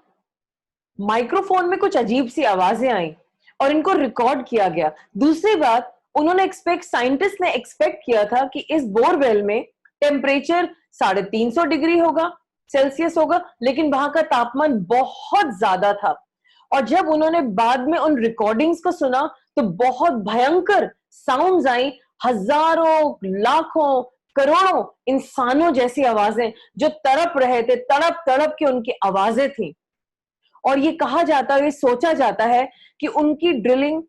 माइक्रोफोन में कुछ अजीब सी आवाजें आई और इनको रिकॉर्ड किया गया। दूसरी बात, उन्होंने साइंटिस्ट ने एक्सपेक्ट किया था कि इस बोरवेल में टेम्परेचर 350 डिग्री होगा, सेल्सियस होगा, लेकिन वहां का तापमान बहुत ज्यादा था। और जब उन्होंने बाद में उन रिकॉर्डिंग्स को सुना तो बहुत भयंकर साउंड्स आई, हजारों, लाखों, करोड़ों इंसानों जैसी आवाजें जो तड़प रहे थे, तड़प तड़प के उनकी आवाजें थी। और ये कहा जाता है, ये सोचा जाता है कि उनकी ड्रिलिंग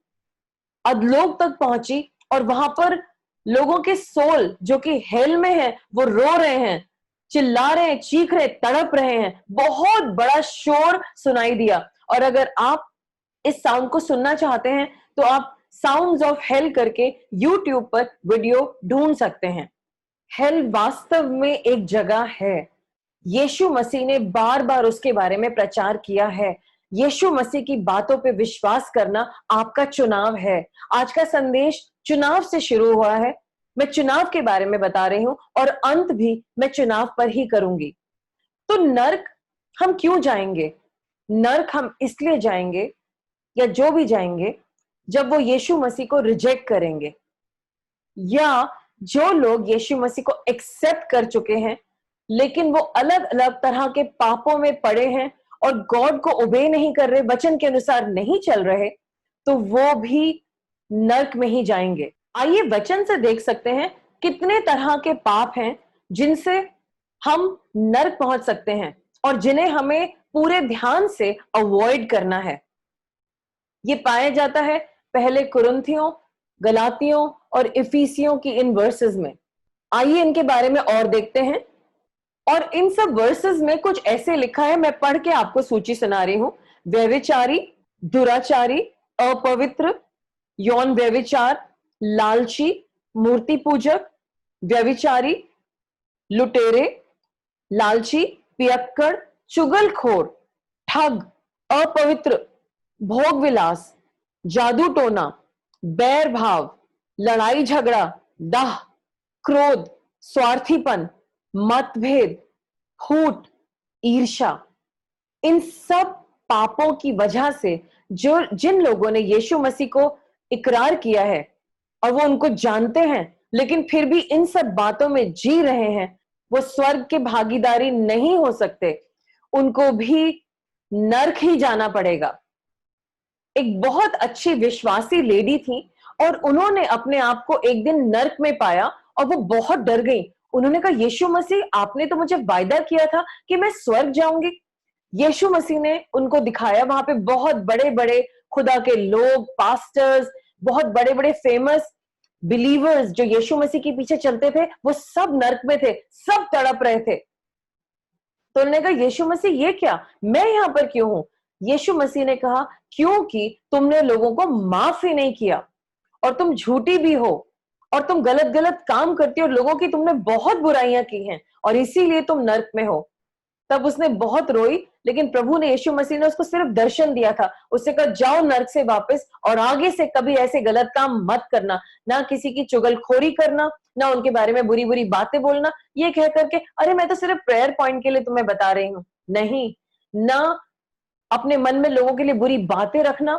अधलोक तक पहुंची और वहां पर लोगों के सोल जो कि हेल में है वो रो रहे हैं, चिल्ला रहे हैं, चीख रहे, तड़प रहे हैं। बहुत बड़ा शोर सुनाई दिया। और अगर आप इस साउंड को सुनना चाहते हैं तो आप साउंड्स ऑफ हेल करके यूट्यूब पर वीडियो ढूंढ सकते हैं। हेल वास्तव में एक जगह है। यीशु मसीह ने बार बार उसके बारे में प्रचार किया है। यीशु मसीह की बातों पे विश्वास करना आपका चुनाव है। आज का संदेश चुनाव से शुरू हुआ है। मैं चुनाव के बारे में बता रही हूं और अंत भी मैं चुनाव पर ही करूंगी। तो नर्क हम क्यों जाएंगे? नर्क हम इसलिए जाएंगे, या जो भी जाएंगे, जब वो यीशु मसीह को रिजेक्ट करेंगे, या जो लोग यीशु मसीह को एक्सेप्ट कर चुके हैं लेकिन वो अलग अलग तरह के पापों में पड़े हैं और गॉड को ओबे नहीं कर रहे, वचन के अनुसार नहीं चल रहे, तो वो भी नर्क में ही जाएंगे। आइए वचन से देख सकते हैं कितने तरह के पाप हैं जिनसे हम नर्क पहुंच सकते हैं और जिन्हें हमें पूरे ध्यान से अवॉइड करना है। ये पाया जाता है पहले कुरिन्थियों, गलातियों और इफिसियों की इन वर्सेस में। आइए इनके बारे में और देखते हैं। और इन सब वर्सेस में कुछ ऐसे लिखा है, मैं पढ़ के आपको सूची सुना रही हूं। व्यभिचारी, दुराचारी, अपवित्र, यौन व्यभिचार, लालची, मूर्ति पूजक, व्यभिचारी, लुटेरे, लालची, पियक्कड़, चुगलखोर, ठग, अपवित्र, भोग विलास, जादू टोना, बैर भाव, लड़ाई झगड़ा, दाह, क्रोध, स्वार्थीपन, मतभेद, फूट, ईर्ष्या। इन सब पापों की वजह से जिन लोगों ने यीशु मसीह को इकरार किया है और वो उनको जानते हैं लेकिन फिर भी इन सब बातों में जी रहे हैं, वो स्वर्ग के भागीदारी नहीं हो सकते। उनको भी नर्क ही जाना पड़ेगा। एक बहुत अच्छी विश्वासी लेडी थी और उन्होंने अपने आप को एक दिन नर्क में पाया और वो बहुत डर गई। उन्होंने कहा, यीशु मसीह, आपने तो मुझे वायदा किया था कि मैं स्वर्ग जाऊंगी। यीशु मसीह ने उनको दिखाया, वहां पे बहुत बड़े बड़े खुदा के लोग, पास्टर्स, बहुत बड़े बड़े फेमस बिलीवर्स जो यीशु मसीह के पीछे चलते थे, वो सब नर्क में थे, सब तड़प रहे थे। तो उन्होंने कहा, यीशु मसीह ये क्या, मैं यहां पर क्यों हूं? यीशु मसीह ने कहा, क्योंकि तुमने लोगों को माफ ही नहीं किया और तुम झूठी भी हो और तुम गलत गलत काम करती हो और लोगों की तुमने बहुत बुराइयां की हैं और इसीलिए तुम नर्क में हो। तब उसने बहुत रोई, लेकिन प्रभु ने, यीशु मसीह ने उसको सिर्फ दर्शन दिया था। उससे कहा, जाओ नर्क से वापस और आगे से कभी ऐसे गलत काम मत करना, ना किसी की चुगलखोरी करना, ना उनके बारे में बुरी बुरी बातें बोलना, ये कह करके अरे मैं तो सिर्फ प्रेयर पॉइंट के लिए तुम्हें बता रही हूं। नहीं, ना अपने मन में लोगों के लिए बुरी बातें रखना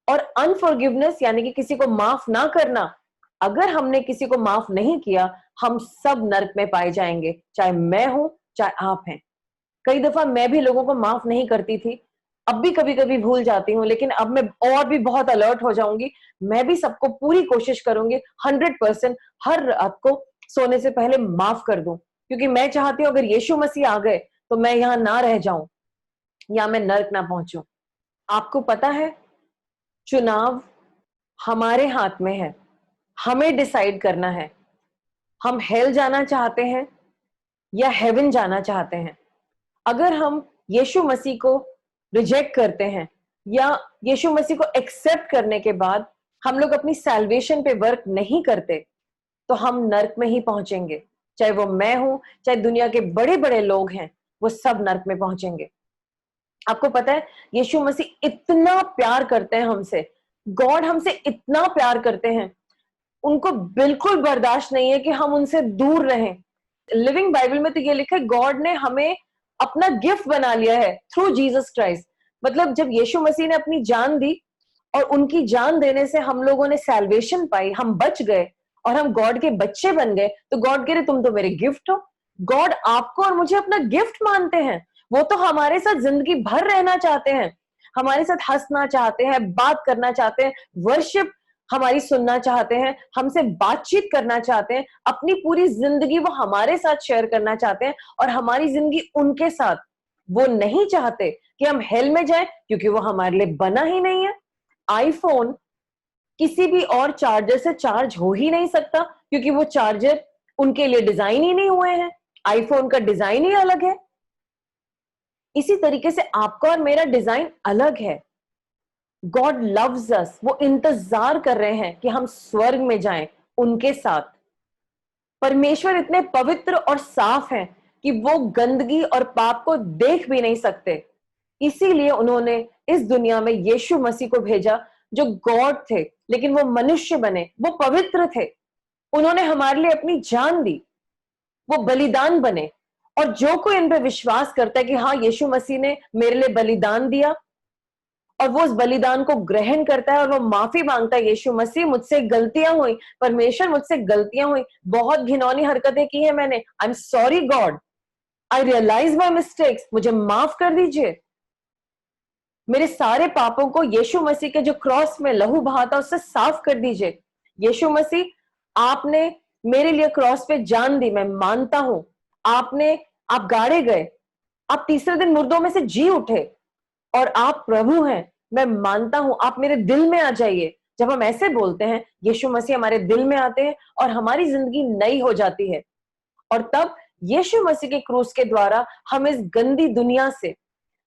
और अनफॉरगिवनेस यानी कि किसी को माफ ना करना। अगर हमने किसी को माफ नहीं किया, हम सब नर्क में पाए जाएंगे, चाहे मैं हूं चाहे आप हैं। कई दफा मैं भी लोगों को माफ नहीं करती थी, अब भी कभी कभी भूल जाती हूँ, लेकिन अब मैं और भी बहुत अलर्ट हो जाऊंगी। मैं भी सबको पूरी कोशिश करूंगी 100% हर रात को सोने से पहले माफ कर दूं, क्योंकि मैं चाहती हूं अगर यीशु मसीह आ गए तो मैं यहां ना रह जाऊं या मैं नर्क ना पहुंचूं। आपको पता है, चुनाव हमारे हाथ में है, हमें डिसाइड करना है हम हेल जाना चाहते हैं या हेवन जाना चाहते हैं। अगर हम यीशु मसीह को रिजेक्ट करते हैं या यीशु मसीह को एक्सेप्ट करने के बाद हम लोग अपनी सैल्वेशन पे वर्क नहीं करते, तो हम नर्क में ही पहुंचेंगे। चाहे वो मैं हूं, चाहे दुनिया के बड़े बड़े लोग हैं, वो सब नर्क में पहुंचेंगे। आपको पता है, यीशु मसीह इतना प्यार करते हैं हमसे, गॉड हमसे इतना प्यार करते हैं, उनको बिल्कुल बर्दाश्त नहीं है कि हम उनसे दूर रहें। लिविंग बाइबल में तो ये लिखा है, गॉड ने हमें अपना गिफ्ट बना लिया है थ्रू जीसस क्राइस्ट। मतलब जब यीशु मसीह ने अपनी जान दी और उनकी जान देने से हम लोगों ने सैल्वेशन पाई, हम बच गए और हम गॉड के बच्चे बन गए, तो गॉड कह रहे तुम तो मेरे गिफ्ट हो। गॉड आपको और मुझे अपना गिफ्ट मानते हैं। वो तो हमारे साथ जिंदगी भर रहना चाहते हैं, हमारे साथ हंसना चाहते हैं, बात करना चाहते हैं, वर्शिप हमारी सुनना चाहते हैं, हमसे बातचीत करना चाहते हैं, अपनी पूरी जिंदगी वो हमारे साथ शेयर करना चाहते हैं और हमारी जिंदगी उनके साथ। वो नहीं चाहते कि हम हेल में जाएं, क्योंकि वो हमारे लिए बना ही नहीं है। आईफोन किसी भी और चार्जर से चार्ज हो ही नहीं सकता, क्योंकि वो चार्जर उनके लिए डिजाइन ही नहीं हुए हैं। आईफोन का डिजाइन ही अलग है। इसी तरीके से आपका और मेरा डिजाइन अलग है। गॉड लव्स अस, वो इंतजार कर रहे हैं कि हम स्वर्ग में जाएं उनके साथ। परमेश्वर इतने पवित्र और साफ हैं कि वो गंदगी और पाप को देख भी नहीं सकते। इसीलिए उन्होंने इस दुनिया में यीशु मसीह को भेजा, जो गॉड थे लेकिन वो मनुष्य बने, वो पवित्र थे। उन्होंने हमारे लिए अपनी जान दी, वो बलिदान बने। और जो कोई इन पे विश्वास करता है कि हाँ यीशु मसीह ने मेरे लिए बलिदान दिया, और वो उस बलिदान को ग्रहण करता है और वो माफी मांगता है, यीशु मसीह मुझसे गलतियां हुई, परमेश्वर मुझसे गलतियां हुई, बहुत घिनौनी हरकतें की है मैंने, I am sorry God, I realise my mistakes, मुझे माफ कर दीजिए। मेरे सारे पापों को यीशु मसीह के जो क्रॉस में लहू बहा था उससे साफ कर दीजिए। यीशु मसीह आपने मेरे लिए क्रॉस पे जान दी, मैं मानता हूं। आप गाड़े गए, आप तीसरे दिन मुर्दों में से जी उठे और आप प्रभु हैं, मैं मानता हूं। आप मेरे दिल में आ जाइए। जब हम ऐसे बोलते हैं, यीशु मसीह हमारे दिल में आते हैं और हमारी जिंदगी नई हो जाती है। और तब यीशु मसीह के क्रूस के द्वारा हम इस गंदी दुनिया से,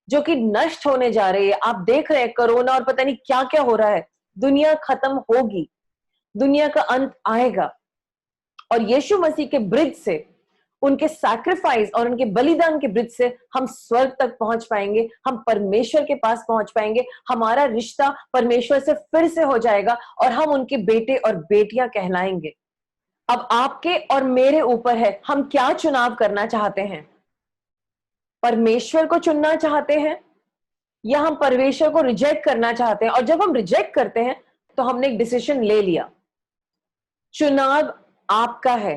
जो कि नष्ट होने जा रही है, आप देख रहे हैं कोरोना और पता नहीं क्या क्या हो रहा है, दुनिया खत्म होगी, दुनिया का अंत आएगा। और यीशु मसीह के ब्रिज से, उनके सैक्रिफाइस और उनके बलिदान के ब्रिज से हम स्वर्ग तक पहुंच पाएंगे, हम परमेश्वर के पास पहुंच पाएंगे, हमारा रिश्ता परमेश्वर से फिर से हो जाएगा और हम उनके बेटे और बेटियां कहलाएंगे। अब आपके और मेरे ऊपर है, हम क्या चुनाव करना चाहते हैं। परमेश्वर को चुनना चाहते हैं या हम परमेश्वर को रिजेक्ट करना चाहते हैं। और जब हम रिजेक्ट करते हैं तो हमने एक डिसीजन ले लिया। चुनाव आपका है।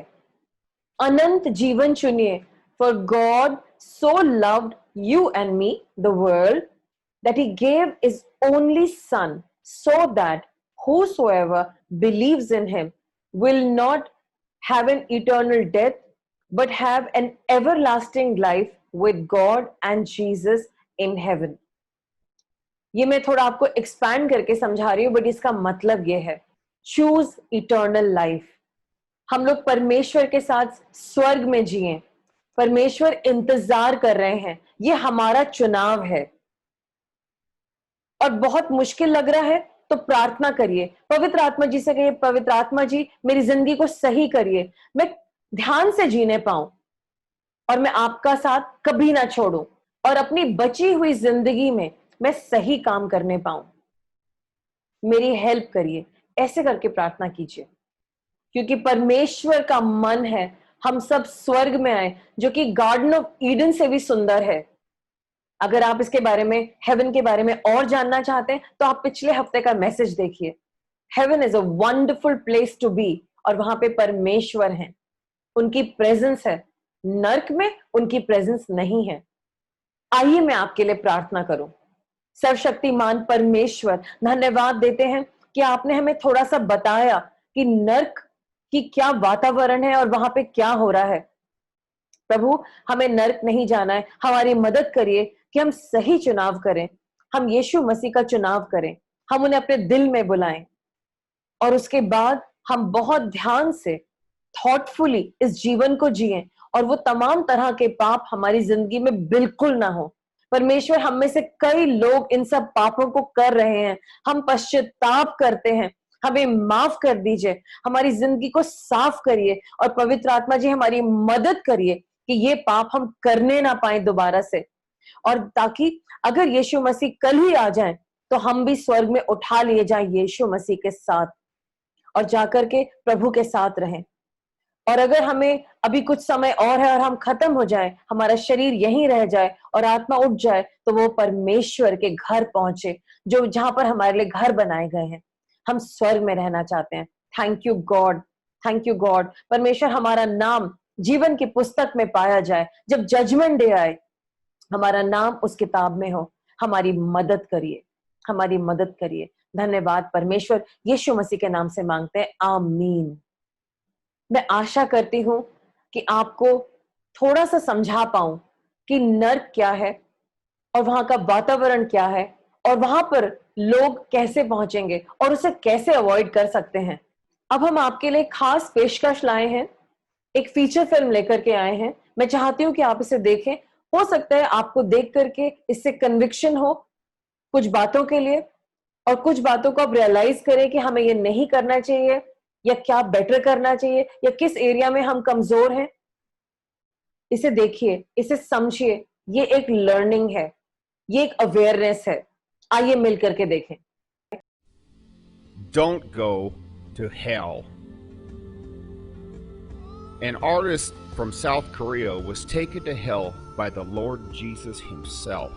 अनंत जीवन चुनिए। For God so loved you and me the world that he gave his only son, so that whosoever believes in him will not have an eternal death but have an everlasting life with God and Jesus in heaven. ये मैं थोड़ा आपको expand करके समझा रही हूं, but इसका मतलब ये है, चूज इटर्नल लाइफ। हम लोग परमेश्वर के साथ स्वर्ग में जिए। परमेश्वर इंतजार कर रहे हैं, ये हमारा चुनाव है। और बहुत मुश्किल लग रहा है तो प्रार्थना करिए, पवित्र आत्मा जी से कहिए, पवित्र आत्मा जी मेरी जिंदगी को सही करिए, मैं ध्यान से जीने पाऊं और मैं आपका साथ कभी ना छोड़ूं और अपनी बची हुई जिंदगी में मैं सही काम करने पाऊं। मेरी हेल्प करिए। ऐसे करके प्रार्थना कीजिए, क्योंकि परमेश्वर का मन है हम सब स्वर्ग में आए, जो कि गार्डन ऑफ ईडन से भी सुंदर है। अगर आप इसके बारे में, हेवन के बारे में और जानना चाहते हैं तो आप पिछले हफ्ते का मैसेज देखिए। Heaven is a wonderful place to be, और वहां पे परमेश्वर हैं, उनकी प्रेजेंस है। नर्क में उनकी प्रेजेंस नहीं है। आइए मैं आपके लिए प्रार्थना करूं। सर्वशक्तिमान परमेश्वर, धन्यवाद देते हैं कि आपने हमें थोड़ा सा बताया कि नर्क की क्या वातावरण है और वहां पे क्या हो रहा है। प्रभु, हमें नर्क नहीं जाना है। हमारी मदद करिए कि हम सही चुनाव करें, हम यीशु मसीह का चुनाव करें, हम उन्हें अपने दिल में बुलाएं और उसके बाद हम बहुत ध्यान से, थॉटफुली इस जीवन को जिएं और वो तमाम तरह के पाप हमारी जिंदगी में बिल्कुल ना हो। परमेश्वर, हम में से कई लोग इन सब पापों को कर रहे हैं, हम पश्चाताप करते हैं, हमें माफ कर दीजिए, हमारी जिंदगी को साफ करिए और पवित्र आत्मा जी हमारी मदद करिए कि ये पाप हम करने ना पाए दोबारा से, और ताकि अगर यीशु मसीह कल ही आ जाए तो हम भी स्वर्ग में उठा लिए जाएं यीशु मसीह के साथ और जाकर के प्रभु के साथ रहें। और अगर हमें अभी कुछ समय और है और हम खत्म हो जाए, हमारा शरीर यहीं रह जाए और आत्मा उठ जाए, तो वो परमेश्वर के घर पहुंचे, जो जहां पर हमारे लिए घर बनाए गए हैं। हम स्वर्ग में रहना चाहते हैं। Thank you God, thank you God. परमेश्वर हमारा नाम जीवन की पुस्तक में पाया जाए, जब जजमेंट डे आए हमारा नाम उस किताब में हो। हमारी मदद करिए, हमारी मदद करिए। धन्यवाद परमेश्वर, यीशु मसीह के नाम से मांगते हैं, आमीन। मैं आशा करती हूं कि आपको थोड़ा सा समझा पाऊं कि नर्क क्या है और वहां का वातावरण क्या है और वहां पर लोग कैसे पहुंचेंगे और उसे कैसे अवॉइड कर सकते हैं। अब हम आपके लिए खास पेशकश लाए हैं, एक फीचर फिल्म लेकर के आए हैं। मैं चाहती हूं कि आप इसे देखें। हो सकता है आपको देख करके इससे कन्विक्शन हो कुछ बातों के लिए, और कुछ बातों को आप रियलाइज करें कि हमें ये नहीं करना चाहिए या क्या बेटर करना चाहिए या किस एरिया में हम कमजोर हैं। इसे देखिए, इसे समझिए। ये एक लर्निंग है, ये एक अवेयरनेस है। आइए मिल करके देखें। Don't go to hell. An artist from South Korea was taken to hell by the Lord Jesus himself.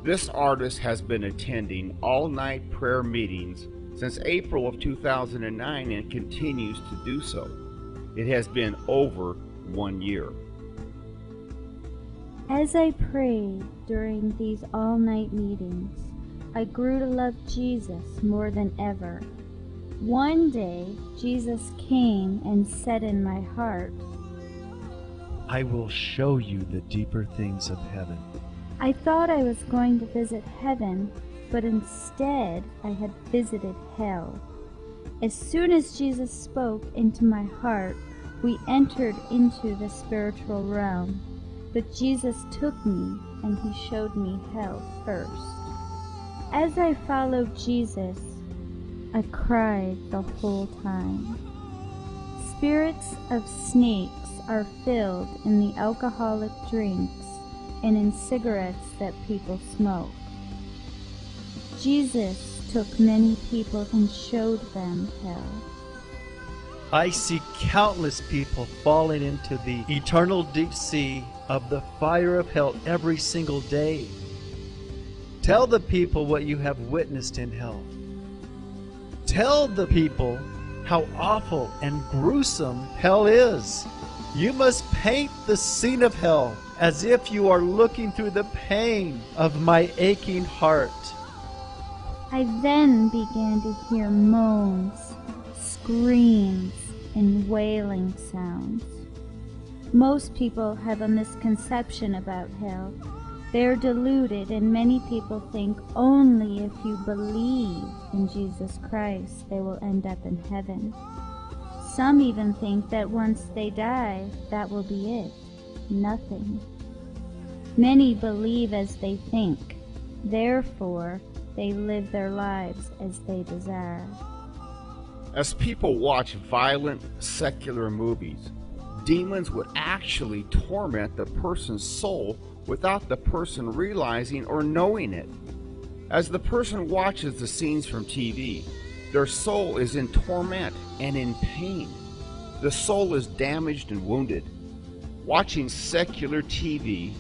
This artist has been attending all-night prayer meetings since April of 2009 and continues to do so. It has been over 1 year. As I prayed during these all-night meetings, I grew to love Jesus more than ever. One day, Jesus came and said in my heart, I will show you the deeper things of heaven. I thought I was going to visit heaven, but instead I had visited hell. As soon as Jesus spoke into my heart, we entered into the spiritual realm. But Jesus took me and he showed me hell first. As I followed Jesus, I cried the whole time. Spirits of snakes are filled in the alcoholic drinks and in cigarettes that people smoke. Jesus took many people and showed them hell. I see countless people falling into the eternal deep sea of the fire of hell every single day. Tell the people what you have witnessed in hell. Tell the people how awful and gruesome hell is. You must paint the scene of hell as if you are looking through the pain of my aching heart. I then began to hear moans, screams, and wailing sounds. Most people have a misconception about hell. They are deluded, and many people think only if you believe in Jesus Christ they will end up in heaven. Some even think that once they die, that will be it. Nothing. Many believe as they think. Therefore, they live their lives as they desire. As people watch violent, secular movies, demons would actually torment the person's soul without the person realizing or knowing it. As the person watches the scenes from TV, their soul is in torment and in pain. The soul is damaged and wounded. Watching secular TV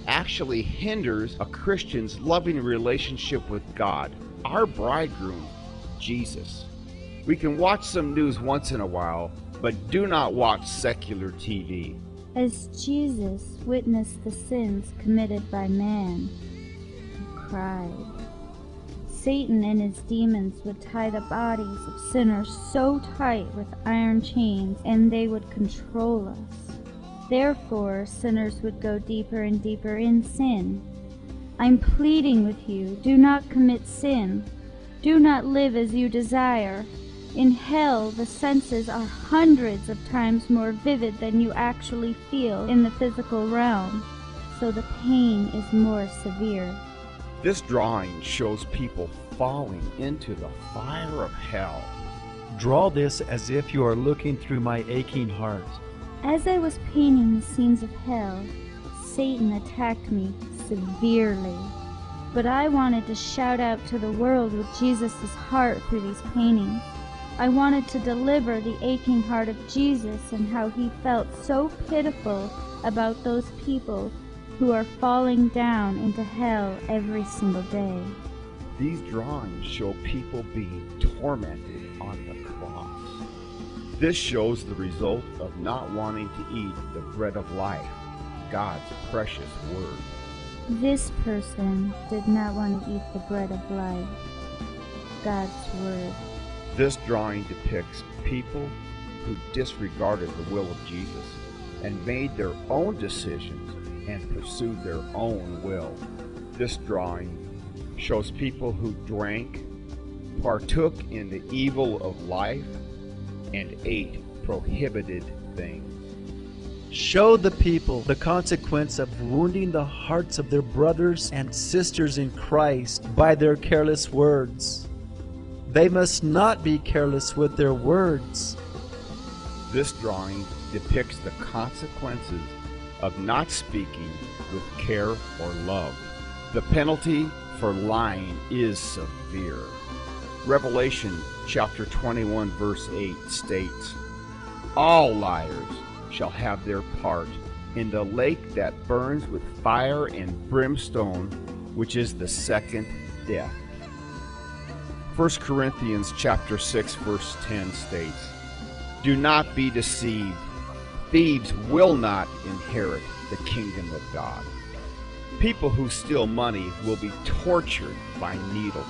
actually hinders a Christian's loving relationship with God, our bridegroom, Jesus. We can watch some news once in a while, but do not watch secular TV. As Jesus witnessed the sins committed by man, he cried. Satan and his demons would tie the bodies of sinners so tight with iron chains, and they would control us. Therefore, sinners would go deeper and deeper in sin. I'm pleading with you, do not commit sin. Do not live as you desire. In hell, the senses are hundreds of times more vivid than you actually feel in the physical realm, so the pain is more severe. This drawing shows people falling into the fire of hell. Draw this as if you are looking through my aching heart. As I was painting the scenes of hell, Satan attacked me severely. But I wanted to shout out to the world with Jesus' heart through these paintings. I wanted to deliver the aching heart of Jesus and how he felt so pitiful about those people who are falling down into hell every single day. These drawings show people being tormented on the cross. This shows the result of not wanting to eat the bread of life, God's precious word. This person did not want to eat the bread of life, God's word. This drawing depicts people who disregarded the will of Jesus and made their own decisions and pursued their own will. This drawing shows people who drank, partook in the evil of life, and ate prohibited things. Show the people the consequence of wounding the hearts of their brothers and sisters in Christ by their careless words. They must not be careless with their words. This drawing depicts the consequences of not speaking with care or love. The penalty for lying is severe. Revelation chapter 21 verse 8 states, "All liars shall have their part in the lake that burns with fire and brimstone, which is the second death." 1 Corinthians chapter 6 verse 10 states, "Do not be deceived. Thieves will not inherit the kingdom of God." People who steal money will be tortured by needles.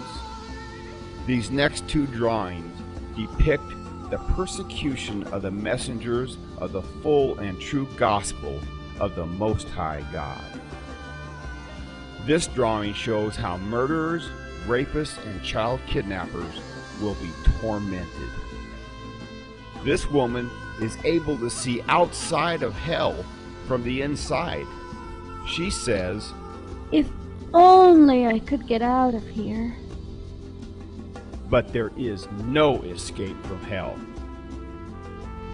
These next two drawings depict the persecution of the messengers of the full and true gospel of the Most High God. This drawing shows how murderers, rapists, and child kidnappers will be tormented. This woman is able to see outside of hell from the inside. She says, If only I could get out of here. "But there is no escape from hell."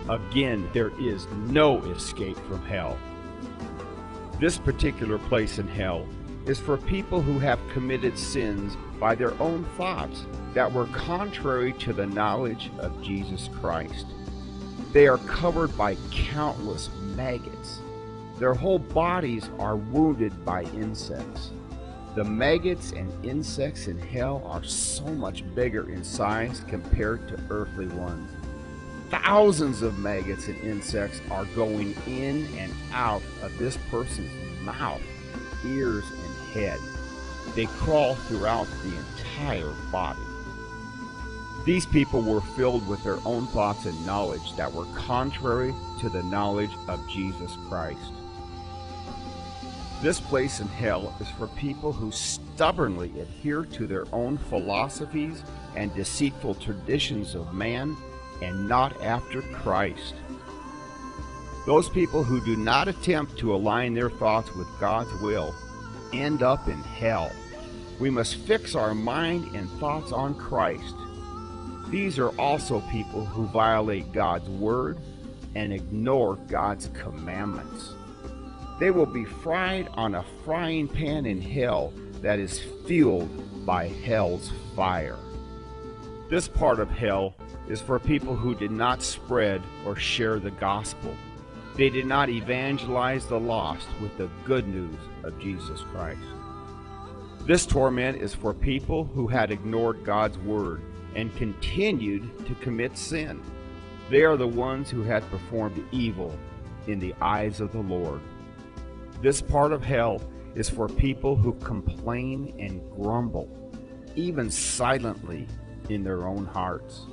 Again, there is no escape from hell. This particular place in hell is for people who have committed sins by their own thoughts that were contrary to the knowledge of Jesus Christ. They are covered by countless maggots. Their whole bodies are wounded by insects. The maggots and insects in hell are so much bigger in size compared to earthly ones. Thousands of maggots and insects are going in and out of this person's mouth, ears, and head. They crawl throughout the entire body. These people were filled with their own thoughts and knowledge that were contrary to the knowledge of Jesus Christ. This place in hell is for people who stubbornly adhere to their own philosophies and deceitful traditions of man and not after Christ. Those people who do not attempt to align their thoughts with God's will end up in hell. We must fix our mind and thoughts on Christ. These are also people who violate God's word and ignore God's commandments. They will be fried on a frying pan in hell that is fueled by hell's fire. This part of hell is for people who did not spread or share the gospel. They did not evangelize the lost with the good news of Jesus Christ. This torment is for people who had ignored God's word and continued to commit sin. They are the ones who had performed evil in the eyes of the Lord. This part of hell is for people who complain and grumble, even silently in their own hearts.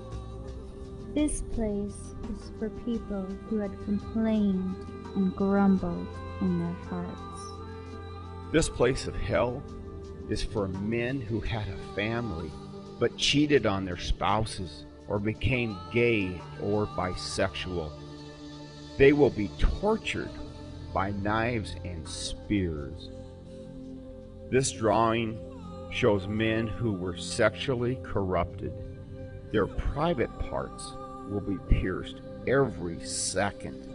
This place is for people who had complained and grumbled in their hearts. This place of hell is for men who had a family but cheated on their spouses or became gay or bisexual. They will be tortured by knives and spears. This drawing shows men who were sexually corrupted. Their private parts will be pierced every second.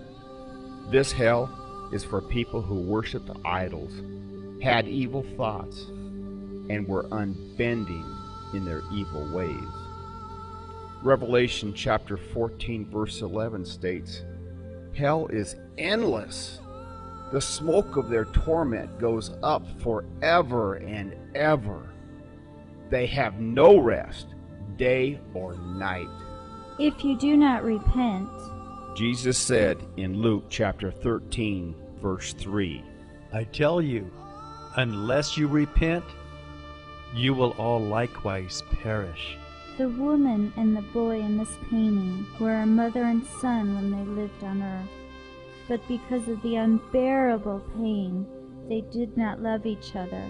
This hell is for people who worshiped idols, had evil thoughts, and were unbending in their evil ways. Revelation chapter 14 verse 11 states, "Hell is endless. The smoke of their torment goes up forever and ever. They have no rest, day or night." If you do not repent, Jesus said in Luke chapter 13 verse 3, I tell you, unless you repent, you will all likewise perish. the woman and the boy in this painting were a mother and son when they lived on earth. But because of the unbearable pain, they did not love each other.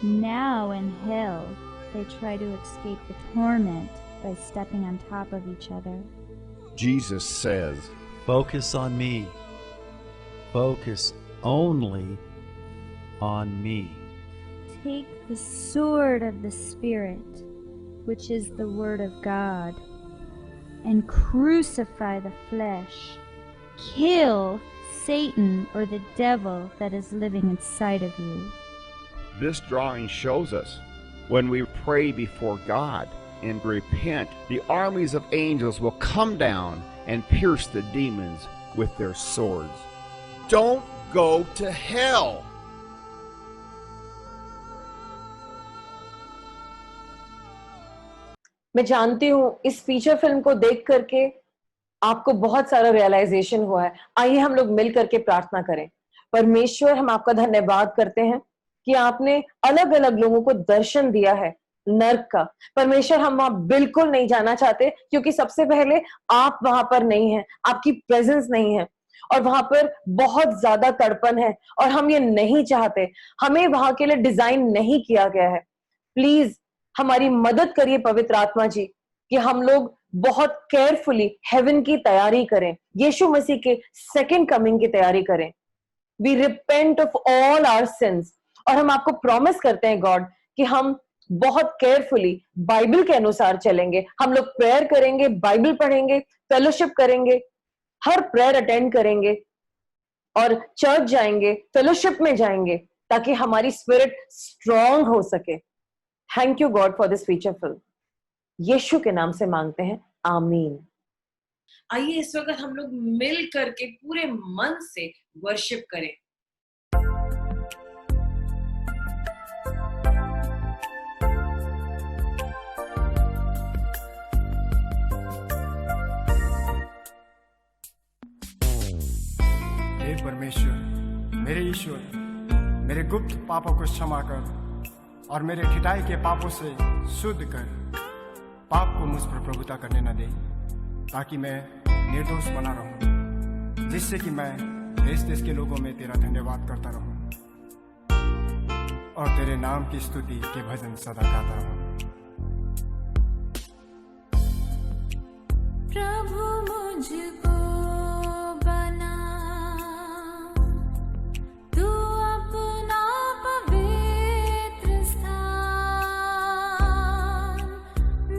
Now in hell, they try to escape the torment by stepping on top of each other. Jesus says, Focus on me. Focus only on me. Take the sword of the Spirit, which is the Word of God, and crucify the flesh. Kill Satan or the devil that is living inside of you. this drawing shows us when we pray before God and repent, the armies of angels will come down and pierce the demons with their swords. Don't go to hell. मैं जानती हूँ इस feature film को देख करके आपको बहुत सारा रियलाइजेशन हुआ है। आइए हम लोग मिल करके प्रार्थना करें। परमेश्वर, हम आपका धन्यवाद करते हैं कि आपने अलग अलग लोगों को दर्शन दिया है नर्क का। परमेश्वर, हम वहां बिल्कुल नहीं जाना चाहते, क्योंकि सबसे पहले आप वहां पर नहीं हैं, आपकी प्रेजेंस नहीं है, और वहां पर बहुत ज्यादा तड़पन है, और हम ये नहीं चाहते। हमें वहां के लिए डिजाइन नहीं किया गया है। प्लीज हमारी मदद करिए पवित्र आत्मा जी, कि हम लोग बहुत केयरफुली हेवन की तैयारी करें, यीशु मसीह के सेकंड कमिंग की तैयारी करें। We repent of all our sins, और हम आपको प्रॉमिस करते हैं गॉड कि हम बहुत केयरफुली बाइबल के अनुसार चलेंगे। हम लोग प्रेयर करेंगे, बाइबल पढ़ेंगे, फेलोशिप करेंगे, हर प्रेयर अटेंड करेंगे, और चर्च जाएंगे, फेलोशिप में जाएंगे, ताकि हमारी स्पिरिट स्ट्रांग हो सके। Thank you God for this feature film. यीशु के नाम से मांगते हैं, आमीन। आइए इस वक्त हम लोग मिल करके पूरे मन से वर्शिप करें। हे परमेश्वर, मेरे ईश्वर, मेरे गुप्त पापों को क्षमा कर और मेरे खिटाई के पापों से शुद्ध कर। पाप को मुझ पर प्रभुता करने न दे, ताकि मैं निर्दोष बना रहूं, जिससे कि मैं देश देश के लोगों में तेरा धन्यवाद करता रहूं और तेरे नाम की स्तुति के भजन सदा गाता रहूं। प्रभु मुझको बना, तू अपना पवित्र स्थान,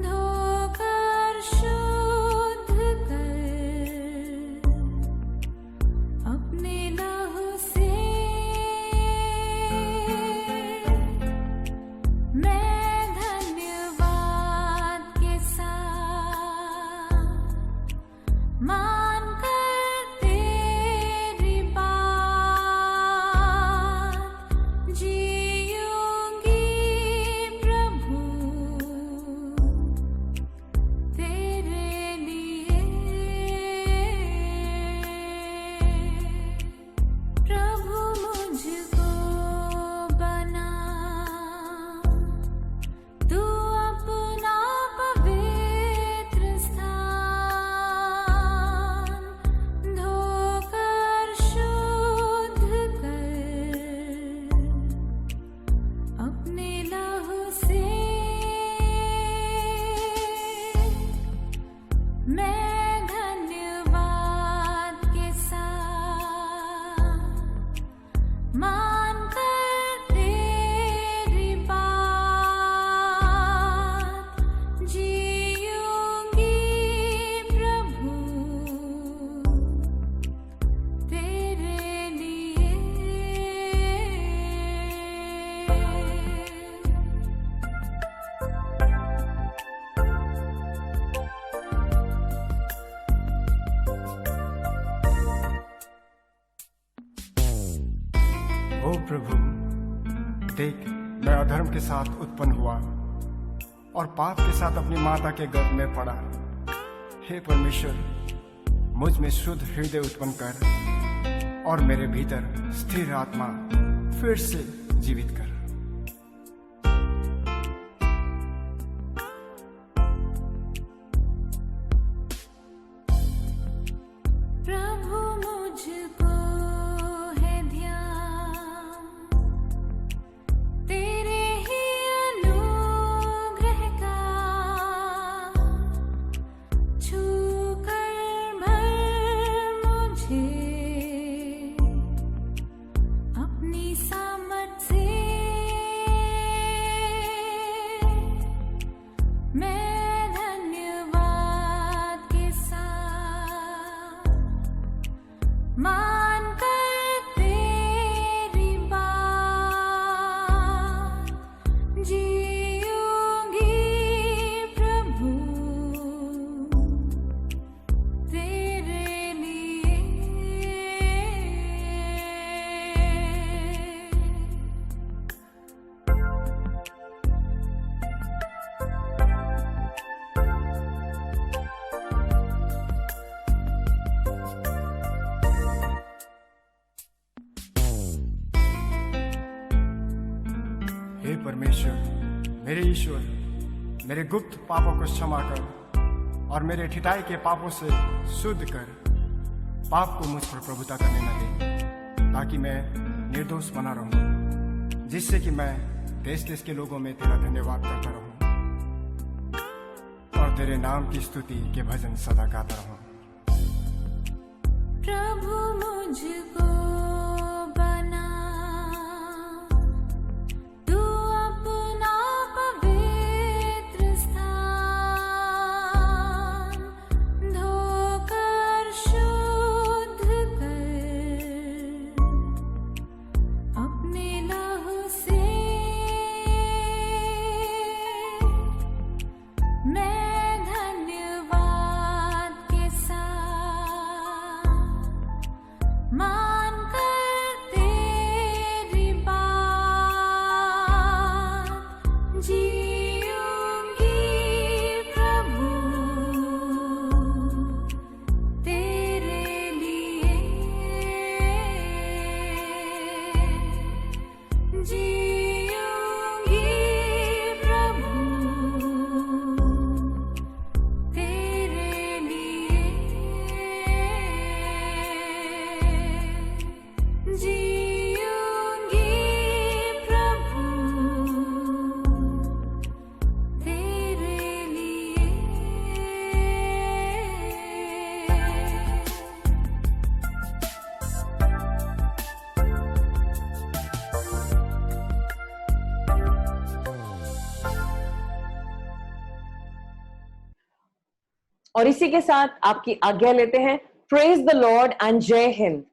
धोकर शुद्ध कर अपने लहू से। मैं धन्यवाद के साथ मान कर तेरी बात जीऊंगी प्रभु तेरे लिए। प्रभु मुझको बना, तू अपना पवित्र स्थान, प्रभु, देख मैं अधर्म के साथ उत्पन्न हुआ और पाप के साथ अपनी माता के गर्भ में पड़ा। हे परमेश्वर, मुझ में शुद्ध हृदय उत्पन्न कर और मेरे भीतर स्थिर आत्मा फिर से जीवित कर। प्रभु मुझको है ध्यान तेरे ही अनुग्रह का, छू कर मर मुझे अपनी सामर्थ से। मैं धन्यवाद के साथ मान कर तेरी बात जीऊंगी प्रभु तेरे लिए। हे परमेश्वर, मेरे ईश्वर, मेरे गुप्त पापों को क्षमा कर और मेरे ठिठाई के पापों से शुद्ध कर। पाप को मुझ पर प्रभुता करने न दे, ताकि मैं निर्दोष बना रहूं, जिससे कि मैं देश देश के लोगों में तेरा धन्यवाद करता रहूं और तेरे नाम की स्तुति के भजन सदा गाता रहूं। प्रभु मुझको बना तू अपना पवित्र स्थान, धोकर शुद्ध कर अपने लहू से। मैं धन्यवाद के साथ मान कर तेरी बात जीऊंगी प्रभु तेरे लिए। जीऊंगी प्रभु तेरे लिए। जीऊंगी प्रभु तेरे लिए। और इसी के साथ आपकी आज्ञा लेते हैं। प्रेज द लॉर्ड एंड जय हिंद।